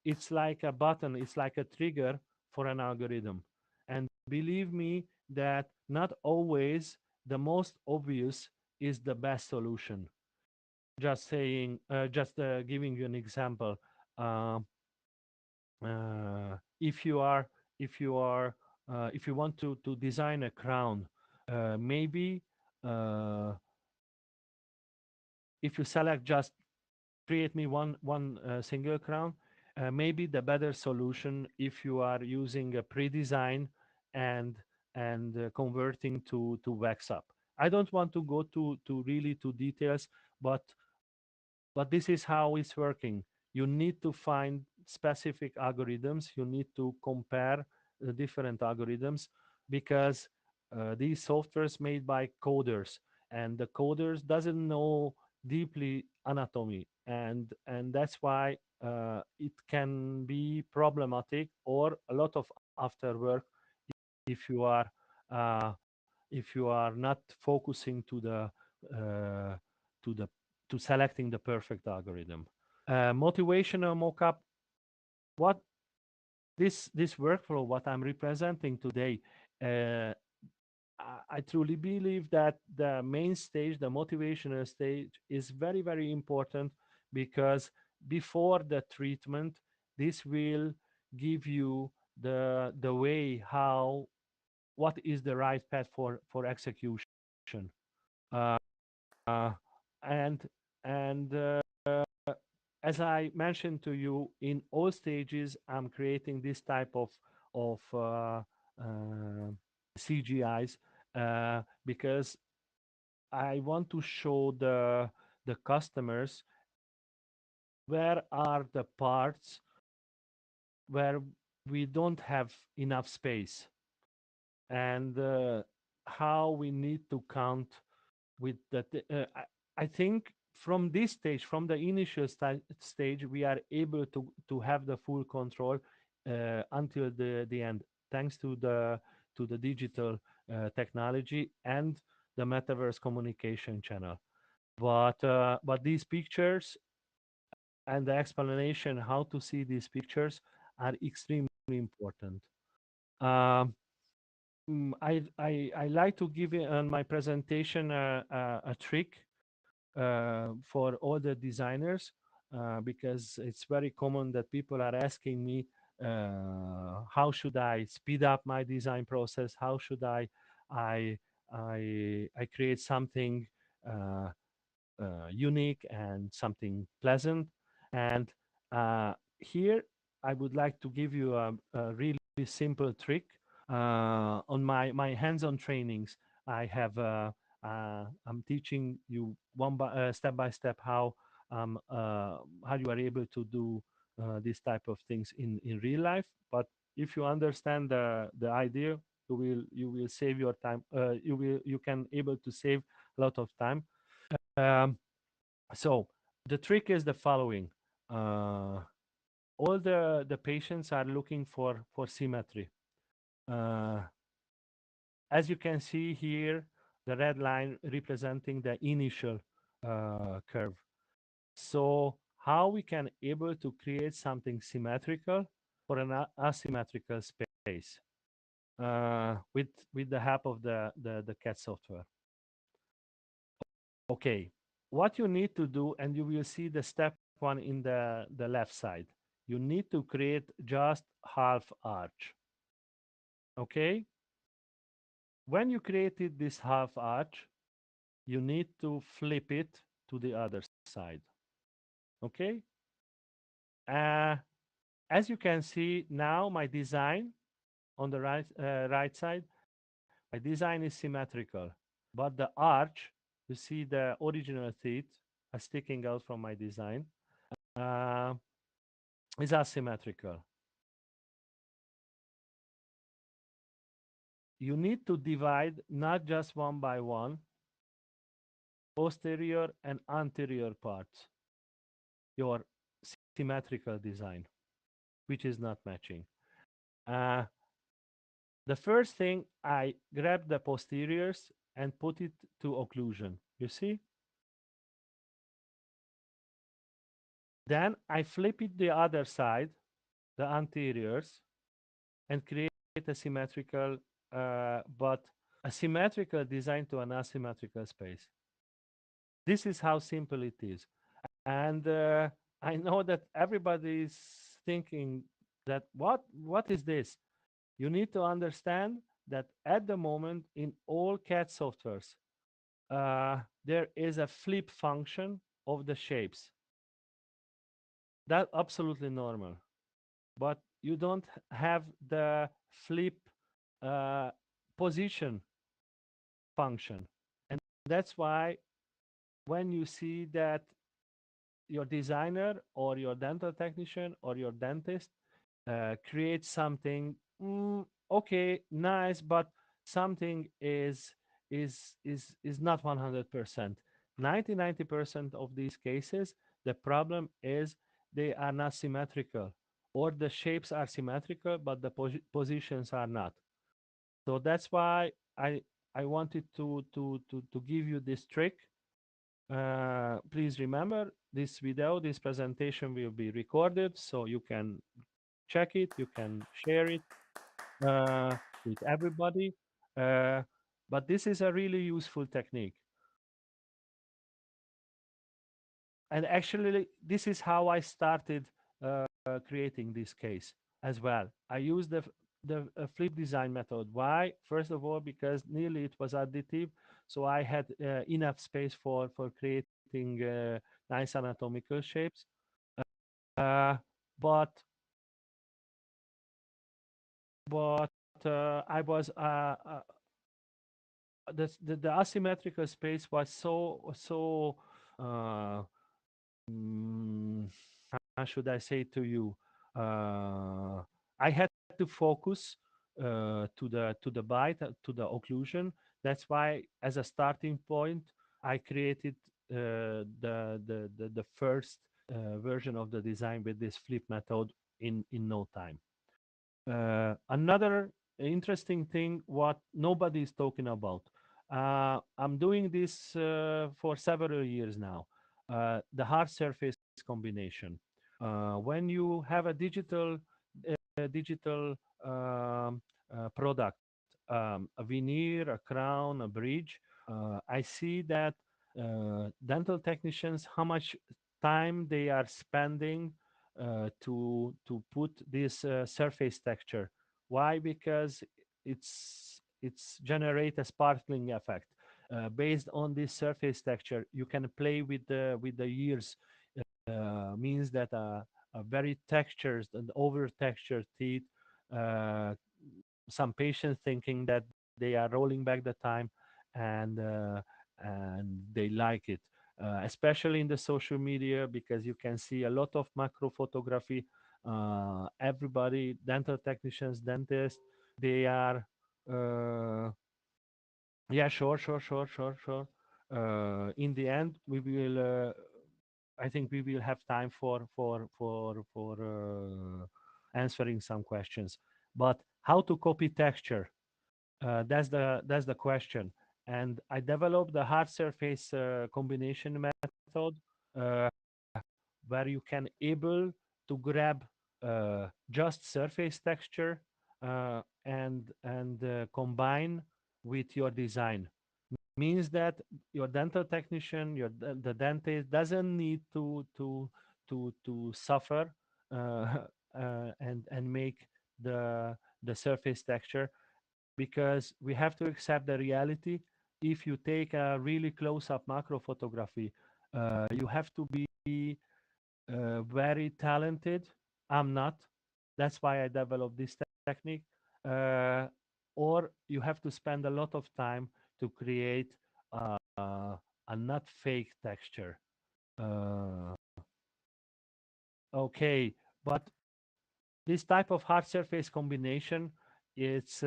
it's like a button, it's like a trigger for an algorithm. And believe me that not always the most obvious is the best solution. Just giving you an example. uh, if you are if you are if you want to design a crown, maybe uh, if you select just create me one single crown, maybe the better solution if you are using a pre-design and converting to wax up. I don't want to go to really to details, but this is how it's working. You need to find specific algorithms. You need to compare the different algorithms because these softwares made by coders, and the coders doesn't know deeply anatomy, and that's why it can be problematic or a lot of after work if you are uh, if you are not focusing uh, to the to selecting the perfect algorithm. Motivational mockup. What this workflow, what I'm representing today, uh, I truly believe that the main stage, the motivational stage, is very very important because before the treatment, this will give you the way how what is the right path for execution. Uh, and and as I mentioned to you, in all stages, I'm creating this type of CGIs because I want to show the customers where are the parts where we don't have enough space, and how we need to count with that. I think from this stage, from the initial stage, we are able to have the full control until the end, thanks to the digital technology and the metaverse communication channel. But these pictures and the explanation how to see these pictures are extremely important. Um, I like to give on my presentation a trick for all the designers because it's very common that people are asking me how should I speed up my design process, how should I I create something uh, unique and something pleasant. And here I would like to give you a really simple trick. On my hands-on trainings, I have I'm teaching you step by step how you are able to do this type of things in real life. But if you understand the idea, you will save your time. You can able to save a lot of time. Um, so the trick is the following. All the patients are looking for symmetry. Uh, as you can see here, the red line representing the initial curve. So how we can able to create something symmetrical for an asymmetrical space with the help of the CAD software. Okay, what you need to do, and you will see the step one in the left side. You need to create just half arch. Okay, when you created this half arch, you need to flip it to the other side. Okay, uh, as you can see now, my design on the right side, my design is symmetrical, but the arch, you see the original teeth are sticking out from my design, uh, is asymmetrical. You need to divide not just one by one, posterior and anterior parts, your symmetrical design, which is not matching. Uh, the first thing, I grab the posteriors and put it to occlusion. You see? Then I flip it the other side, the anteriors, and create a symmetrical, but a symmetrical design to an asymmetrical space. This is how simple it is. And I know that everybody is thinking that what is this? You need to understand that at the moment in all CAD softwares, there is a flip function of the shapes. That's absolutely normal. But you don't have the flip uh, position function. And that's why when you see that your designer or your dental technician or your dentist creates something, okay, nice, but something is not 100%. 90% of these cases, the problem is they are not symmetrical, or the shapes are symmetrical but the positions are not. So that's why I wanted to give you this trick. Please remember, this video, this presentation will be recorded, so you can check it, you can share it with everybody. Uh, but this is a really useful technique. And actually, this is how I started creating this case as well. I used the flip design method. Why? First of all, because nearly it was additive, so I had enough space for creating nice anatomical shapes. Uh, but I was the asymmetrical space was so uh, mm, how should I say to you? I had to focus to the bite, to the occlusion. That's why, as a starting point, I created the first version of the design with this flip method in no time. Another interesting thing, what nobody is talking about. I'm doing this for several years now. The hard surface combination. When you have a digital product, a veneer, a crown, a bridge, I see that dental technicians, how much time they are spending to put this surface texture. Why? Because it's generate a sparkling effect. Based on this surface texture, you can play with the years. Means that a very textured and over textured teeth. Uh, some patients thinking that they are rolling back the time, and they like it, especially in the social media, because you can see a lot of macro photography. Everybody, dental technicians, dentists, they are yeah, sure. in the end, we will. I think we will have time for answering some questions. But how to copy texture? That's the question. And I developed the hard surface combination method, uh, where you can able to grab just surface texture and combine with your design. Means that your dental technician, the dentist doesn't need to suffer and make the surface texture, because we have to accept the reality. If you take a really close-up macro photography, you have to be very talented. I'm not. That's why I developed this technique. Uh, or you have to spend a lot of time to create a not fake texture. Uh, okay, but this type of hard surface combination, it's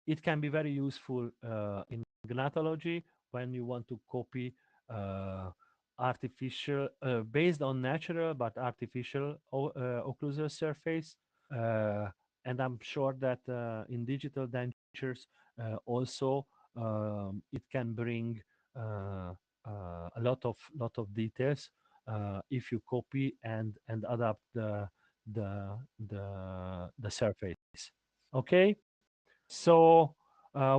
it can be very useful in gnatology when you want to copy uh, artificial, based on natural but artificial occlusal surface. Uh, and I'm sure that in digital dentures also it can bring uh, a lot of details if you copy and adapt the surface. Okay, so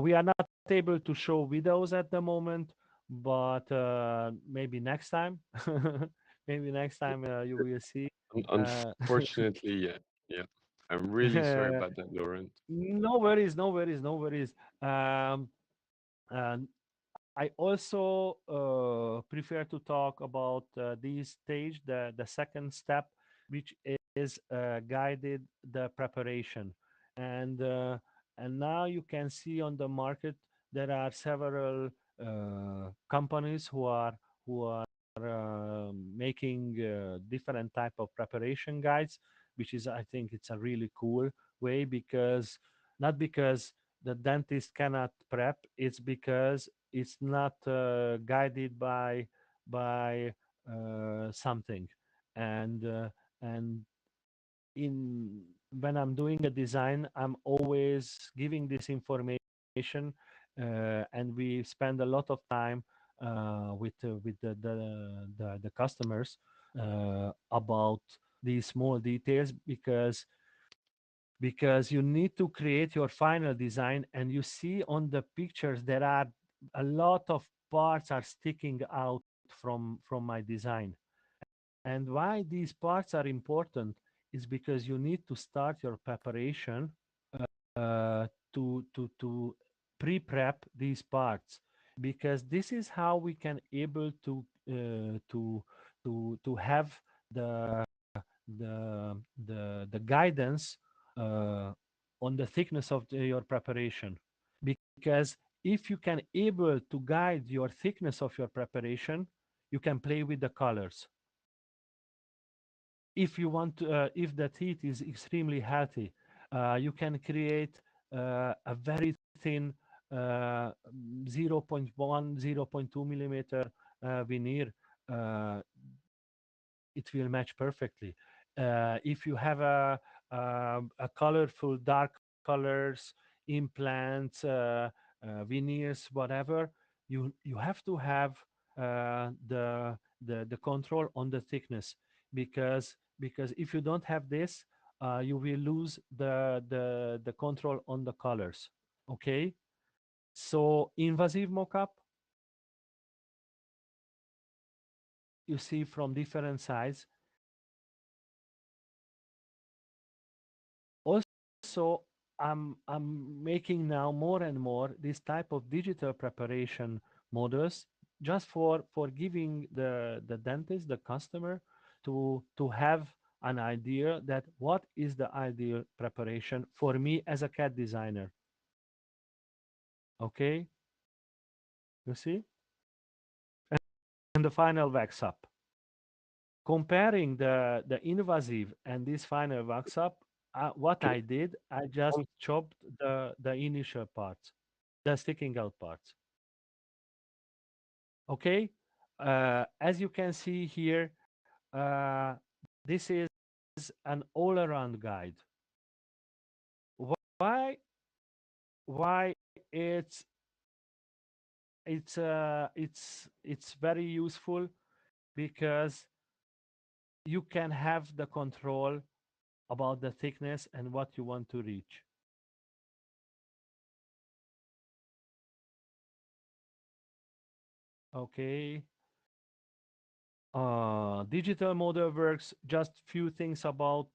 we are not able to show videos at the moment, but maybe next time, maybe next time you will see. Uh, Unfortunately, yeah, yeah. I'm really sorry about that, Laurent. no worries, no worries, no worries. Um, and I also prefer to talk about this stage, the second step, which is guided the preparation. And and now you can see on the market there are several companies who are making different type of preparation guides, which is, I think it's a really cool way, because not because the dentist cannot prep, it's because it's not guided by something. And uh, and in when I'm doing a design, I'm always giving this information, and we spend a lot of time with the customers about these small details, because you need to create your final design, and you see on the pictures there are a lot of parts are sticking out from my design. And why these parts are important is because you need to start your preparation to pre-prep these parts, because this is how we can able to have the the guidance uh, on the thickness of your preparation. Because if you can able to guide your thickness of your preparation, you can play with the colors. If you want to, if the teeth is extremely healthy, you can create a very thin uh, zero point 0.1 0.2 millimeter veneer. uh, it will match perfectly. If you have a colorful dark colors, implants, veneers, whatever, you have to have the control on the thickness, because if you don't have this, you will lose the control on the colors. Okay, so invasive mockup, you see from different sides. Also, I'm making now more and more this type of digital preparation models, just for giving the dentist, the customer, to have an idea that what is the ideal preparation for me as a CAD designer. Okay, you see, and the final wax up. Comparing the invasive and this final wax up, what Can, I did, I just chopped the initial parts, the sticking out parts. Okay, as you can see here, uh, this is an all-around guide. Why? Why it's very useful because you can have the control about the thickness and what you want to reach. Okay. Digital model works. Just few things about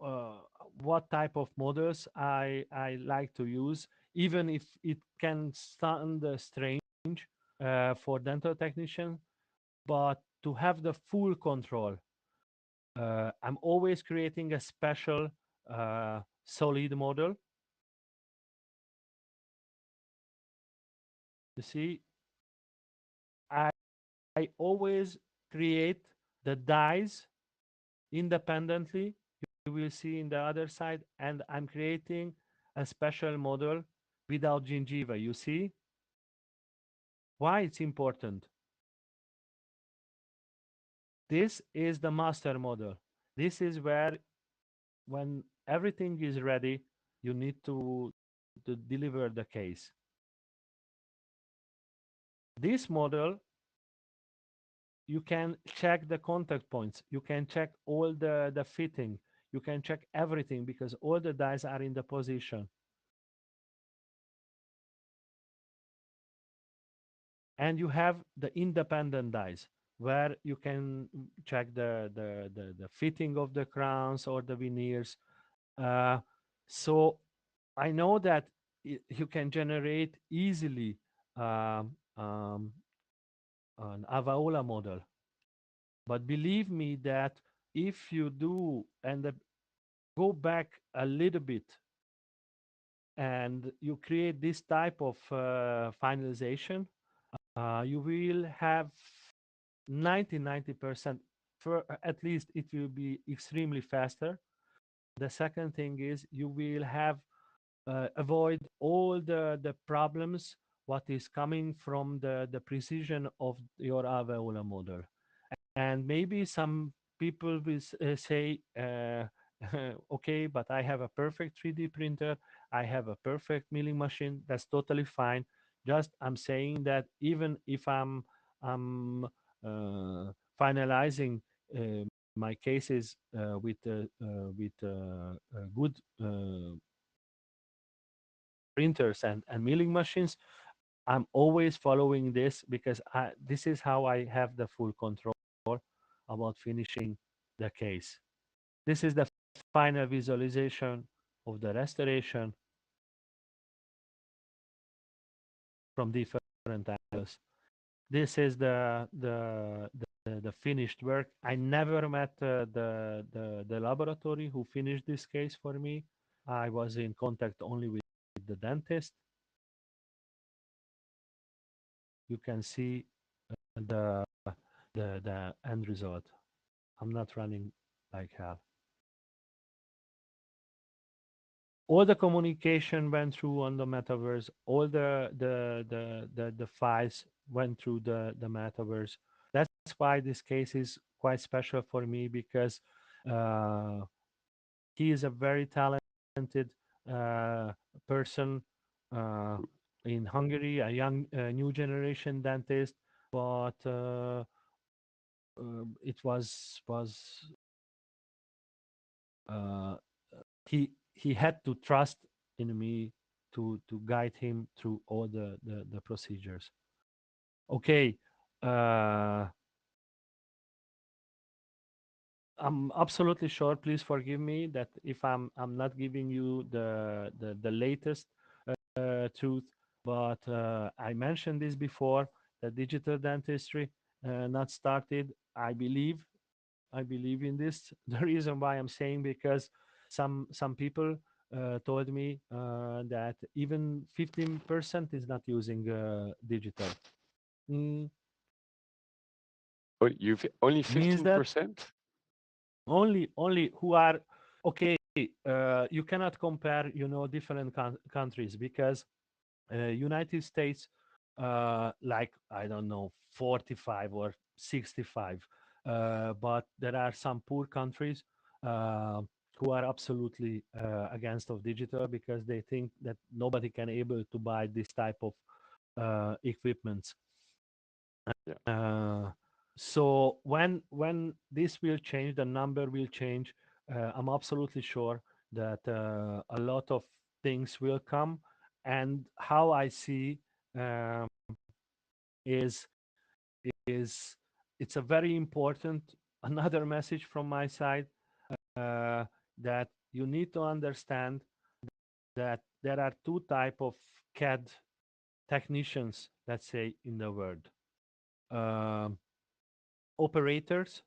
uh, what type of models I like to use, even if it can sound strange for dental technician, but to have the full control, I'm always creating a special solid model. You see, I, I always create the dies independently. You will see in the other side, and I'm creating a special model without gingiva. You see why it's important? This is the master model. This is where, when everything is ready, you need to deliver the case. This model, you can check the contact points, you can check all the fitting, you can check everything because all the dies are in the position. And you have the independent dies where you can check the fitting of the crowns or the veneers. So I know that you can generate easily um, um, an Avaola model, but believe me that if you do and go back a little bit and you create this type of finalization, you will have 90%, for at least it will be extremely faster. The second thing is you will have avoid all the problems what is coming from the precision of your alveolar model. And maybe some people will say, okay, but I have a perfect 3D printer, I have a perfect milling machine. That's totally fine. Just I'm saying that even if I'm finalizing my cases with good printers and milling machines, I'm always following this because this is how I have the full control about finishing the case. This is the final visualization of the restoration from different angles. This is the finished work. I never met the laboratory who finished this case for me. I was in contact only with the dentist. You can see the the end result. I'm not running like hell. All the communication went through on the metaverse. All the files went through the metaverse. That's why this case is quite special for me because uh, he is a very talented uh, person in Hungary, a young new generation dentist. But it was uh, he had to trust in me to guide him through all the procedures. Okay, uh, I'm absolutely sure. Please forgive me that if I'm not giving you the latest truth, but I mentioned this before. The digital dentistry not started. I believe in this. The reason why I'm saying because some people told me that even 15% is not using digital. Mm, Oh, you've only means that 15%? only who are okay. You cannot compare, different countries because United States like I don't know 45 or 65, but there are some poor countries uh, who are absolutely against of digital because they think that nobody can able to buy this type of equipments. Yeah. So when this will change, the number will change. I'm absolutely sure that a lot of things will come. And how I see um, is is it's a very important another message from my side, uh, that you need to understand that there are two type of CAD technicians, let's say, in the world. Um, Operators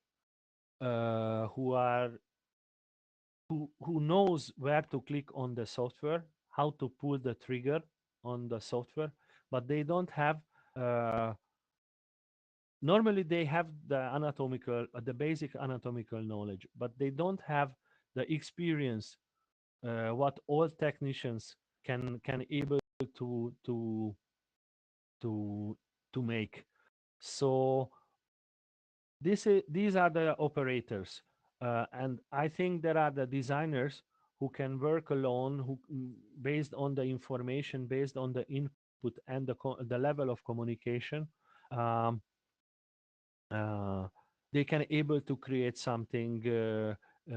who are who knows where to click on the software, how to pull the trigger on the software, but they don't have uh, normally they have the anatomical the basic anatomical knowledge, but they don't have the experience what all technicians can able to to to to make. So these are the operators, and I think there are the designers who can work alone, who based on the information, based on the input and the level of communication, um, uh, they can able to create something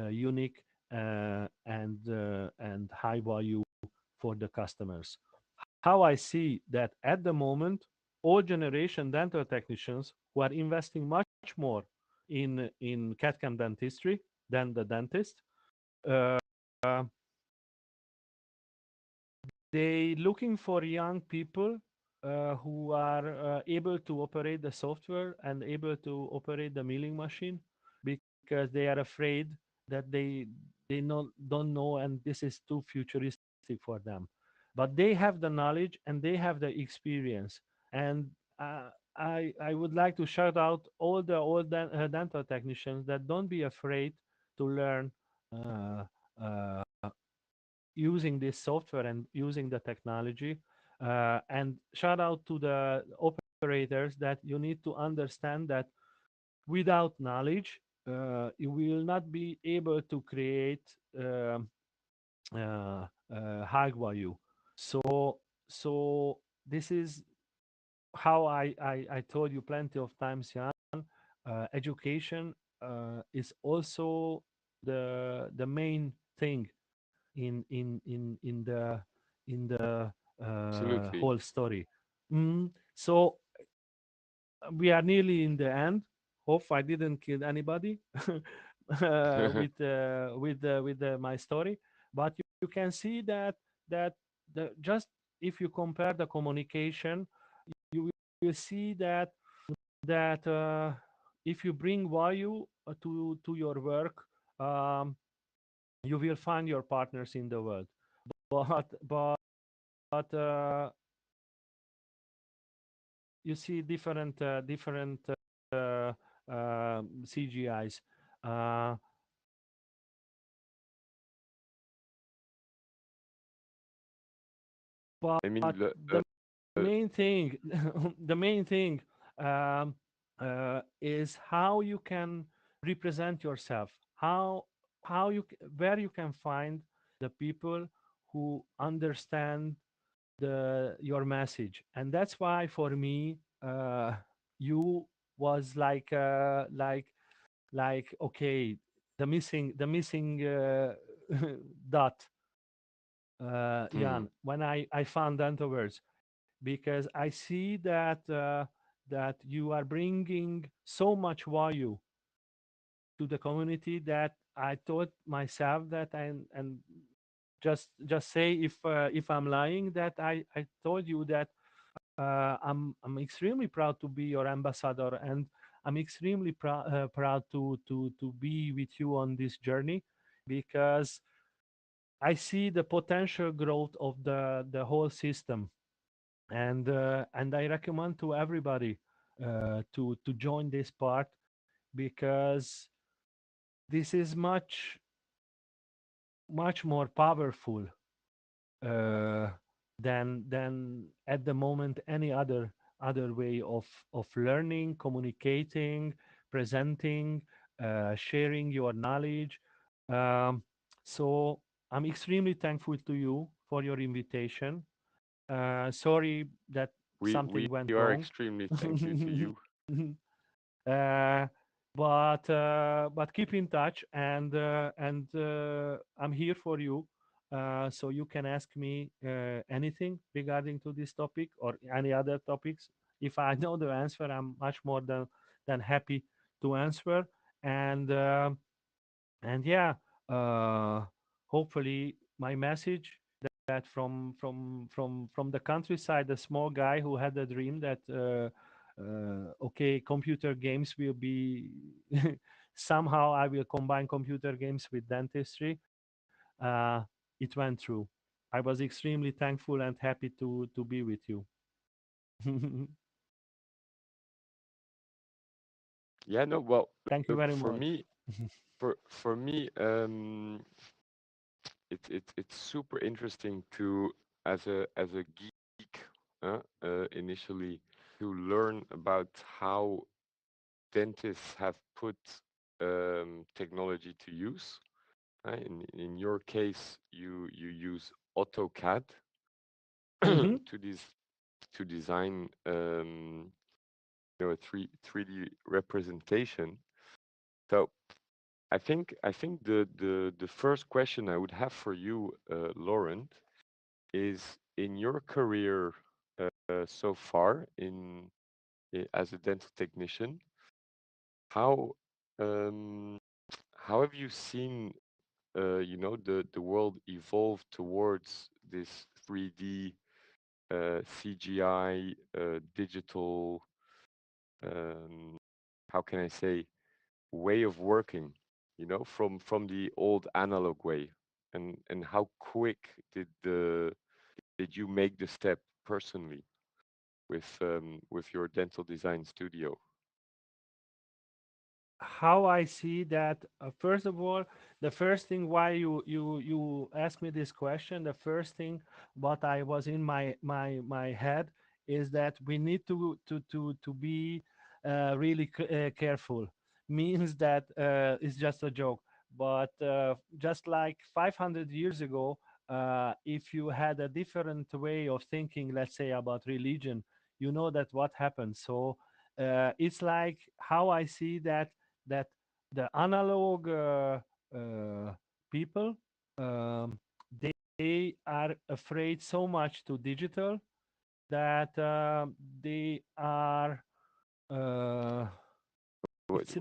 unique and high value for the customers. How I see that at the moment, all generation dental technicians who are investing much more in CAD/CAM dentistry than the dentist, uh, they looking for young people who are able to operate the software and able to operate the milling machine, because they are afraid that don't know, and this is too futuristic for them. But they have the knowledge and they have the experience. And I would like to shout out all the dental technicians that don't be afraid to learn uh, uh, using this software and using the technology. And shout out to the operators that you need to understand that without knowledge, you will not be able to create um, high value. So this is how I told you plenty of times, Jan. Education is also the main thing in the Absolutely. whole story. So we are nearly in the end. Hope I didn't kill anybody with my story. But you can see that the just if you compare the communication, you will see that if you bring value to your work, um, you will find your partners in the world. But you see different CGIs. Uh, but I mean, the main thing, the main thing um, is how you can represent yourself. How where you can find the people who understand your message. And that's why for me, you was like okay, the missing dot, hmm. Jan, when I found Dentaverse, because I see that you are bringing so much value to the community that I thought myself that and just say if I'm lying, that I told you that I'm extremely proud to be your ambassador, and I'm extremely proud to be with you on this journey, because I see the potential growth of the whole system. And I recommend to everybody to join this part, because this is much more powerful uh, than at the moment any other other way of learning, communicating, presenting, sharing your knowledge. Um, so I'm extremely thankful to you for your invitation. Sorry that We something went are wrong. extremely thank you to you. uh, but keep in touch, and I'm here for you. So you can ask me anything regarding to this topic or any other topics. If I know the answer, I'm much more than happy to answer. And and yeah, uh, hopefully my message that from the countryside, the small guy who had a dream that okay, computer games will be somehow I will combine computer games with dentistry. It went through. I was extremely thankful and happy to be with you. Yeah, no, well, Thank you very for much. me, it's super interesting to as a geek, initially to learn about how dentists have put technology to use. In your case, you use AutoCAD Hmm. to this to design a three D representation. So I think the first question I would have for you, Laurent, is in your career so far as a dental technician, how um, how have you seen the world evolve towards this 3D CGI digital, um, how can I say, way of working, from the old analog way, and how quick did you make the step personally with your dental design studio? How I see that, first of all, the first thing why you ask me this question, the first thing what I was in my head is that we need to be really careful. Means that it's just a joke, but just like 500 years ago, if you had a different way of thinking, let's say about religion, you know that what happened. So it's like how I see that the analog people, um, they are afraid so much to digital that they are uh,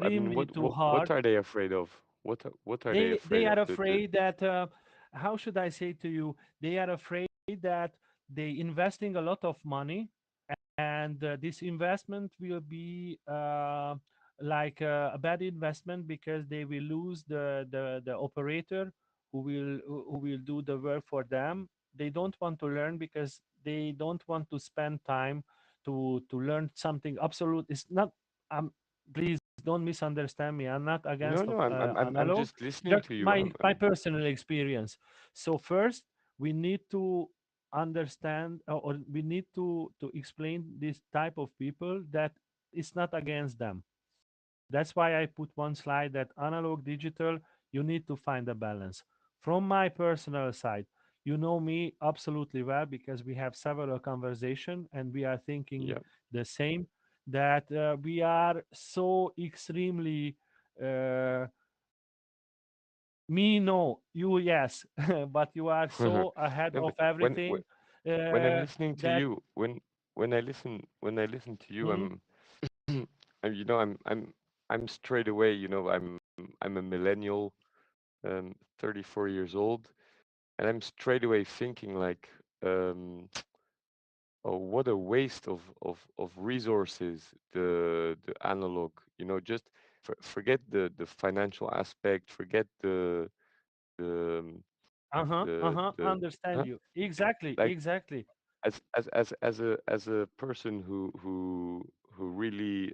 I mean, extremely what too what what hard. are they afraid of? What are they They afraid are of? afraid that how should I say to you, they are afraid that they investing a lot of money, and this investment will be like a bad investment because they will lose the operator who will do the work for them. They don't want to learn because they don't want to spend time to learn something absolute. It's not, please don't misunderstand me, I'm not No, against of no, I'm analog, just listening just to you. my personal experience. So first we need to understand, or we need to explain this type of people that it's not against them. That's why I put one slide that analog digital, you need to find a balance. From my personal side, you know me absolutely well because we have several conversation and we are thinking Yeah. the same, that we are so extremely uh, me no, you yes, but you are so ahead No, of but everything when I'm listening to that. you, when I listen to you, Mhm. I'm straight away, I'm a millennial, 34 years old, and I'm straight away thinking like, um, oh, what a waste of resources, the analog, just forget the financial aspect, forget the Uh-huh, uh-huh, the understand huh? you exactly, Like exactly. as a person who really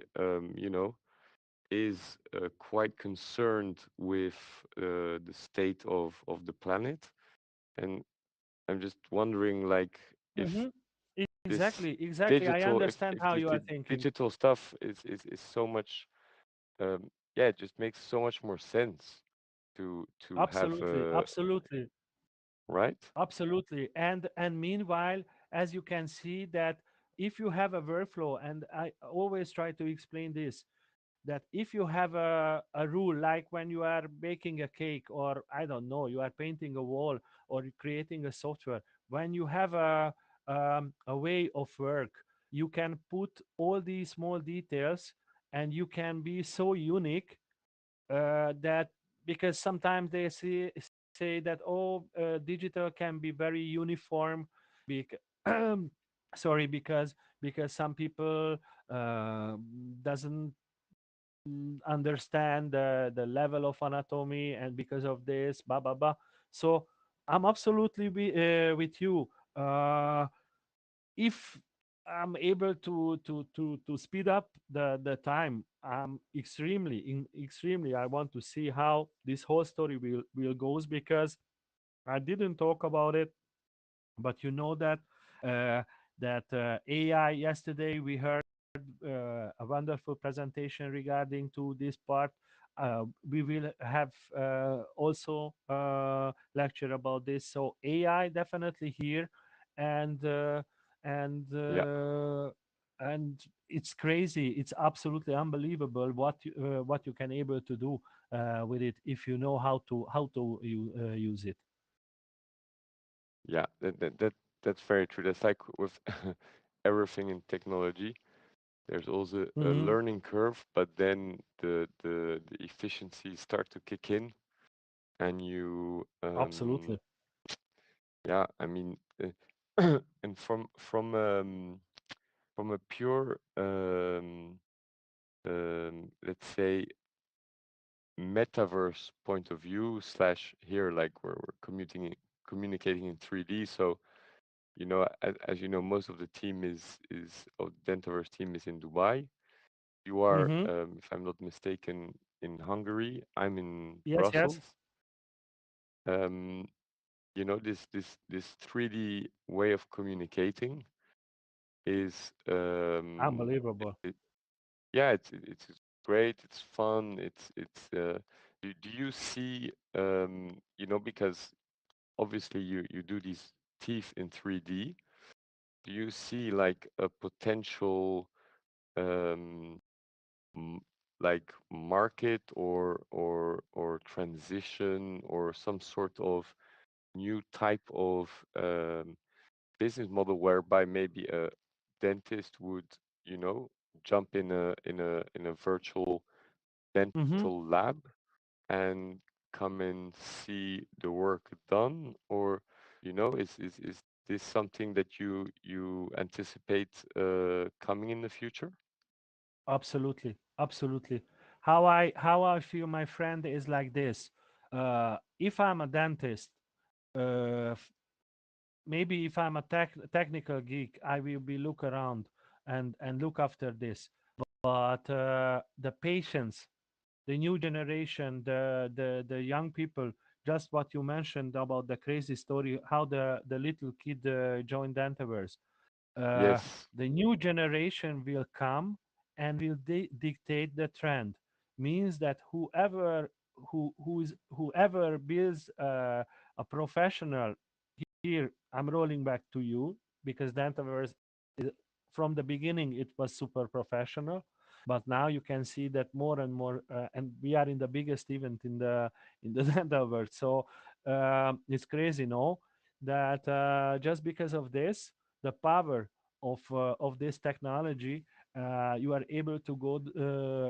is quite concerned with the state of the planet, and I'm just wondering like if Mhm. This Exactly. I digital, understand if how this you are thinking. digital stuff is so much, yeah, it just makes so much more sense to have Absolutely, absolutely. right? Absolutely. And meanwhile, as you can see that if you have a workflow, and I always try to explain this, that if you have a rule, like when you are baking a cake, or I don't know, you are painting a wall or creating a software, when you have a way of work, you can put all these small details, and you can be so unique, that because sometimes they say that, oh, digital can be very uniform, bec- sorry, because some people uh, doesn't understand the level of anatomy, and because of this, blah blah blah. So I'm absolutely with you. If I'm able to speed up the time, I'm extremely I want to see how this whole story will goes, because I didn't talk about it, but you know that uh, AI, yesterday we heard a wonderful presentation regarding to this part. We will have also lecture about this. So AI definitely here, and and Yeah, uh, and it's crazy. It's absolutely unbelievable what you can able to do with it, if you know how to use it. yeah, that's very true. That's like with everything in technology. There's also a Hmm. learning curve, but then the efficiencies start to kick in, and you Absolutely. yeah, I mean, and from a pure let's say metaverse point of view, slash here, like where we're communicating in 3D. So as you know, most of the team is of Dentaverse team is in Dubai. You are, Hmm. if I'm not mistaken, in Hungary. I'm in Yes, yes. Brussels. Um, this 3D way of communicating is Unbelievable. yeah, it's great. It's fun. Do you see because obviously you do these teeth in 3D. Do you see like a potential um, like market or transition or some sort of new type of business model whereby maybe a dentist would, you know, jump in a virtual Hmm. dental lab and come and see the work done? Or is this something that you anticipate coming in the future? Absolutely, absolutely. How I feel, my friend, is like this. If I'm a dentist, uh, maybe if I'm a technical geek, I will be look around and look after this. But the patients, the new generation, the young people, just what you mentioned about the crazy story, how the little kid joined Dentaverse. uh, Yes. the new generation will come and will dictate the trend. Means that whoever builds a professional, here I'm rolling back to you, because Dentaverse is, from the beginning it was super professional, but now you can see that more and more, and we are in the biggest event in the Dentaverse. So it's crazy, no, that just because of this, the power of this technology, you are able to go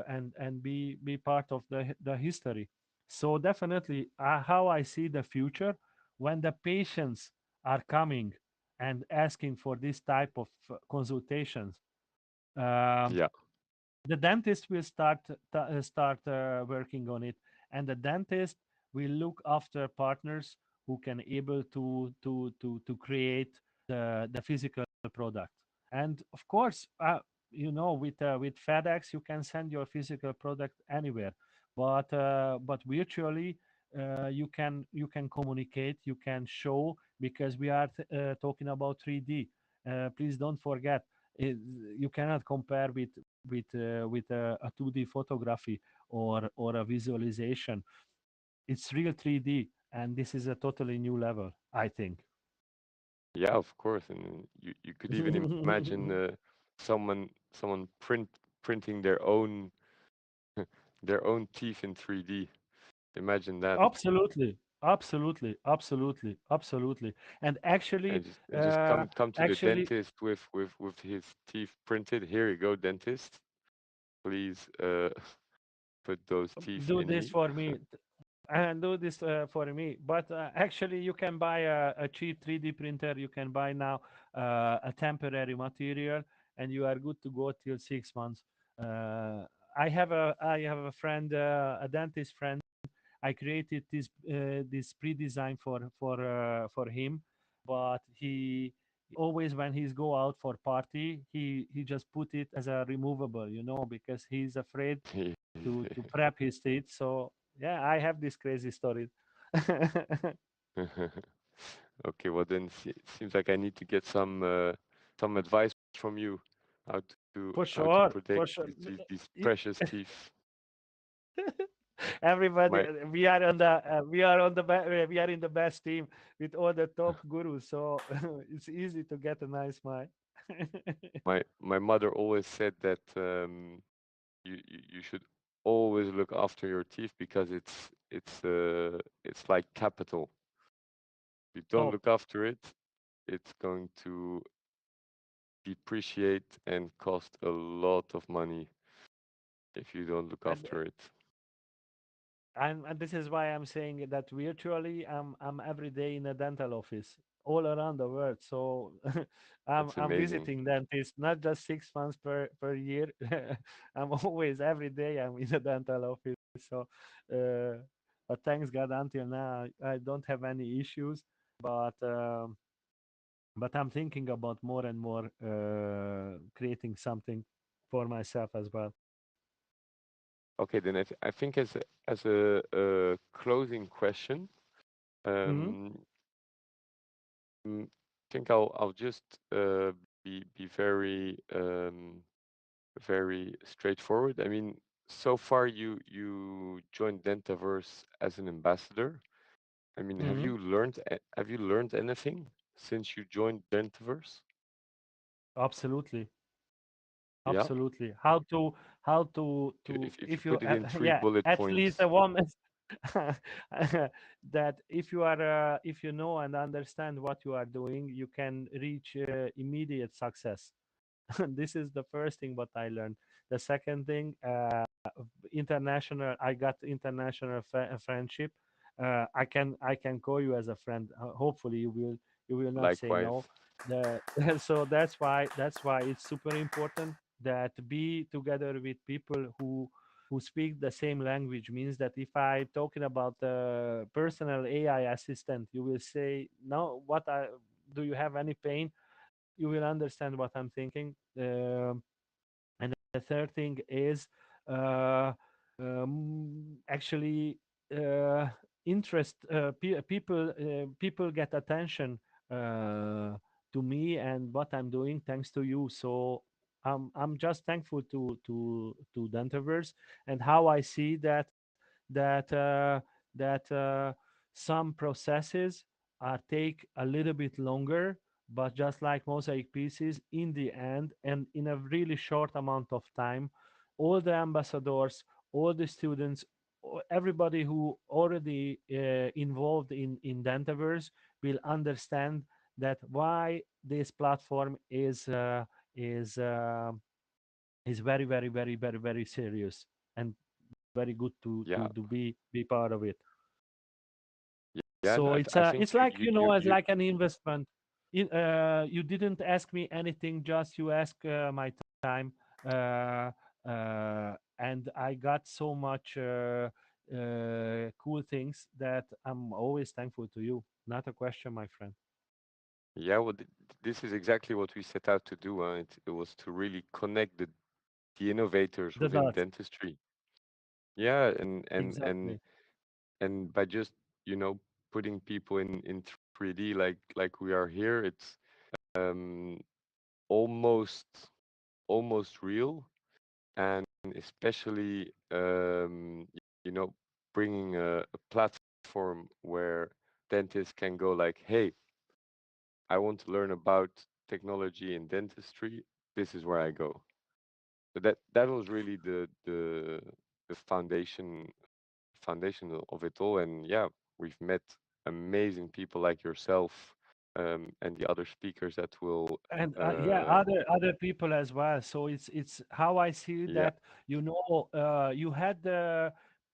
and be part of the history. So definitely, how I see the future, when the patients are coming and asking for this type of consultations, um, Yeah. the dentist will start working on it, and the dentist will look after partners who can able to create the physical product. And of course, with FedEx you can send your physical product anywhere, but virtually you can communicate, you can show, because we are talking about 3D. please don't forget, it, you cannot compare with a 2D photography or a visualization. It's real 3D, and this is a totally new level, I think. Yeah, of course. And you could even imagine someone printing their own teeth in 3D. Imagine that. Absolutely, absolutely, absolutely, absolutely. And actually, And just come to the actually, dentist with his teeth printed. Here you go, dentist. Please put those teeth do in this me. for me and do this for me. But actually, you can buy a cheap 3D printer. You can buy now a temporary material, and you are good to go till 6 months. Uh, I have a friend, a dentist friend. I created this pre-design for him, but he always, when he's go out for party, he just put it as a removable, because he's afraid to prep his teeth. So yeah, I have this crazy story. Okay, well then seems like I need to get some advice from you For how to sure, protect for sure. these Y- precious teeth. Everybody, My we are in the best team with all the top gurus, so it's easy to get a nice smile. my mother always said that you should always look after your teeth because it's like capital. If you don't Top. look after it, it's going to depreciate and cost a lot of money if you don't look And after it. and this is why I'm saying that virtually I'm every day in a dental office all around the world. So I'm That's I'm amazing. visiting dentists not just 6 months per year. I'm always every day I'm in a dental office. So uh, but thanks God, until now I don't have any issues. But but I'm thinking about more and more creating something for myself as well. Okay, then I think as a closing question, Hmm. um, I think I'll just be very straightforward. I mean, so far you joined Dentaverse as an ambassador. I mean, have Hmm. you learned anything since you joined Dentaverse? Absolutely. Yeah. Absolutely. How to If you if you put it in three yeah, bullet at least points, a woman that if you are if you know and understand what you are doing, you can reach immediate success. This is the first thing what I learned. The second thing, international. I got international friendship. I can call you as a friend. Hopefully you will not say likewise. no. The, so that's why it's super important that be together with people who speak the same language. Means that if I talking about personal AI assistant, you will say no. Do you have any pain? You will understand what I'm thinking. And the third thing is uh, actually uh, interest people get attention uh, to me and what I'm doing thanks to you. So I'm just thankful to Dentaverse and how I see that some processes are take a little bit longer, but just like mosaic pieces, in the end and in a really short amount of time, all the ambassadors, all the students, everybody who already involved in Dentaverse will understand that why this platform is uh, is very very very very very serious and very good Yeah, to be part of it. yeah. So I think it's like as like an investment. You didn't ask me anything, just you ask my time, uh, and I got so much cool things that I'm always thankful to you. Not a question, my friend. Yeah, well, this is exactly what we set out to do. It was to really connect the innovators The within dots, dentistry. Yeah, exactly. and by just putting people in 3D like we are here, it's almost almost real, and especially you know, bringing a platform where dentists can go like, hey, I want to learn about technology in dentistry. This is where I go. So that was really the foundation of it all. And yeah, we've met amazing people like yourself, and the other speakers that will And yeah, other people as well. So it's how I see yeah, that, you had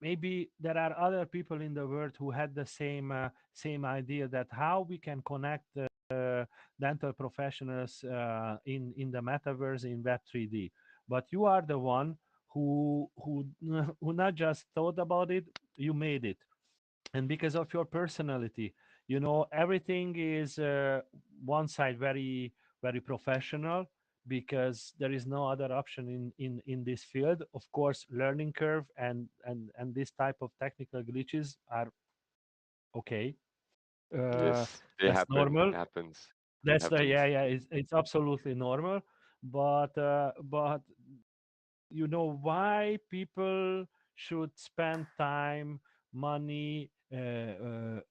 maybe there are other people in the world who had the same idea, that how we can connect dental professionals in the metaverse, in web 3D. But you are the one who who not just thought about it, you made it. And because of your personality, everything is one side very professional, because there is no other option in this field. Of course, learning curve and this type of technical glitches are okay. uh, yes, they that's happen. normal. Happens. That's the Happens. Yeah, yeah, it's absolutely normal. But why people should spend time, money,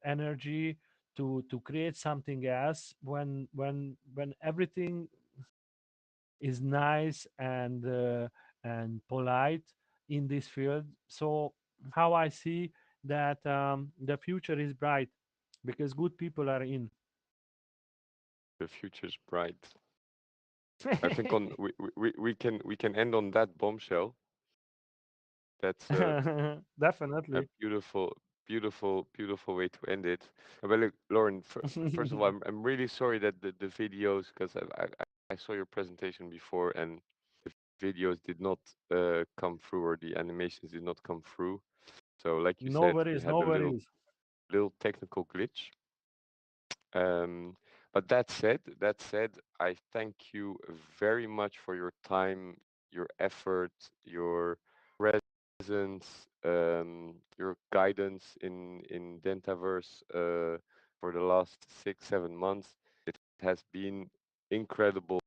energy to create something else, when everything is nice and polite in this field. So how I see that, the future is bright, because good people are in. The future's bright. I think on we can end on that bombshell. That's a Definitely. beautiful way to end it. But look, Lauren, first of all, I'm really sorry that the videos, because I saw your presentation before, and the videos did not come through, or the animations did not come through. So like you No said, we worries, had no a worries. little technical glitch. Um, but that said, I thank you very much for your time, your effort, your presence, your guidance in Dentaverse for the last 6-7 months. It has been incredible,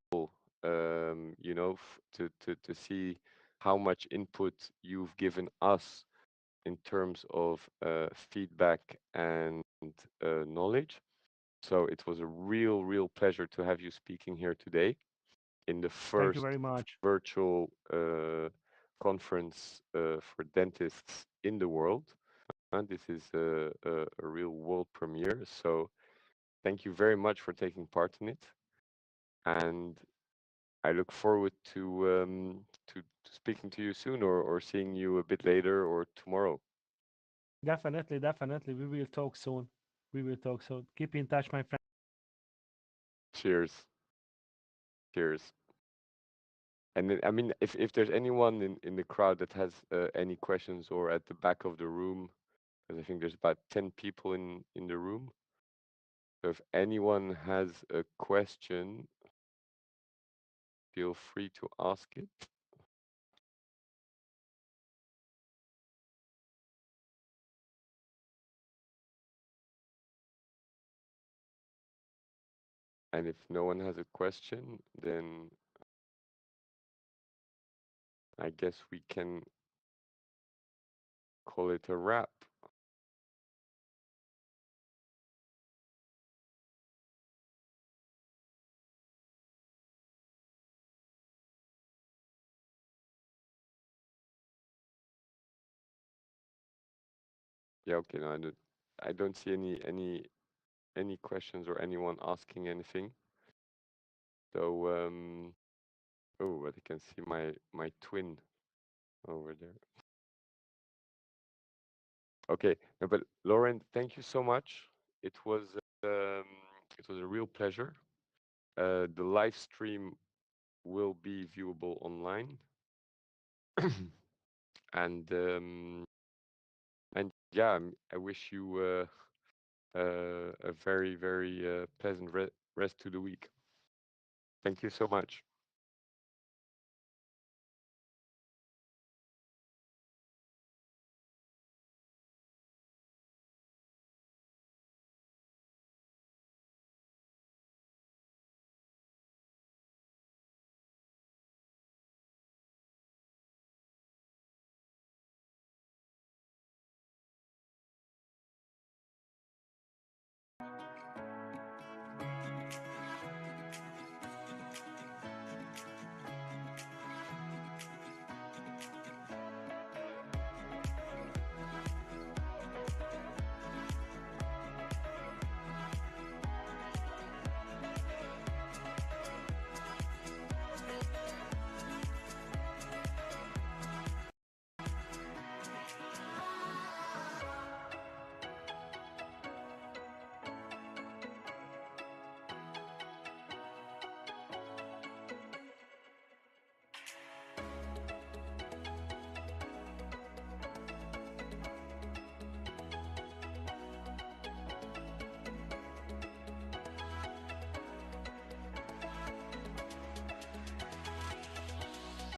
to see how much input you've given us in terms of feedback and knowledge. So it was a real pleasure to have you speaking here today in the Thank you first very much. virtual conference for dentists in the world. This is a real world premiere. So thank you very much for taking part in it. And I look forward to speaking to you soon, or seeing you a bit later or tomorrow. Definitely, definitely. We will talk soon. We will talk soon. Keep in touch, my friend. Cheers. Cheers. And then, I mean, if there's anyone in the crowd that has any questions, or at the back of the room, because I think there's about 10 people in the room. So if anyone has a question, feel free to ask it. And if no one has a question, then I guess we can call it a wrap. Yeah, okay, no, I don't see any questions or anyone asking anything. So oh, but I can see my twin over there. Okay, no, but Lauren, thank you so much. It was um, it was a real pleasure. The live stream will be viewable online, and yeah, I wish you a very pleasant rest to the week. Thank you so much.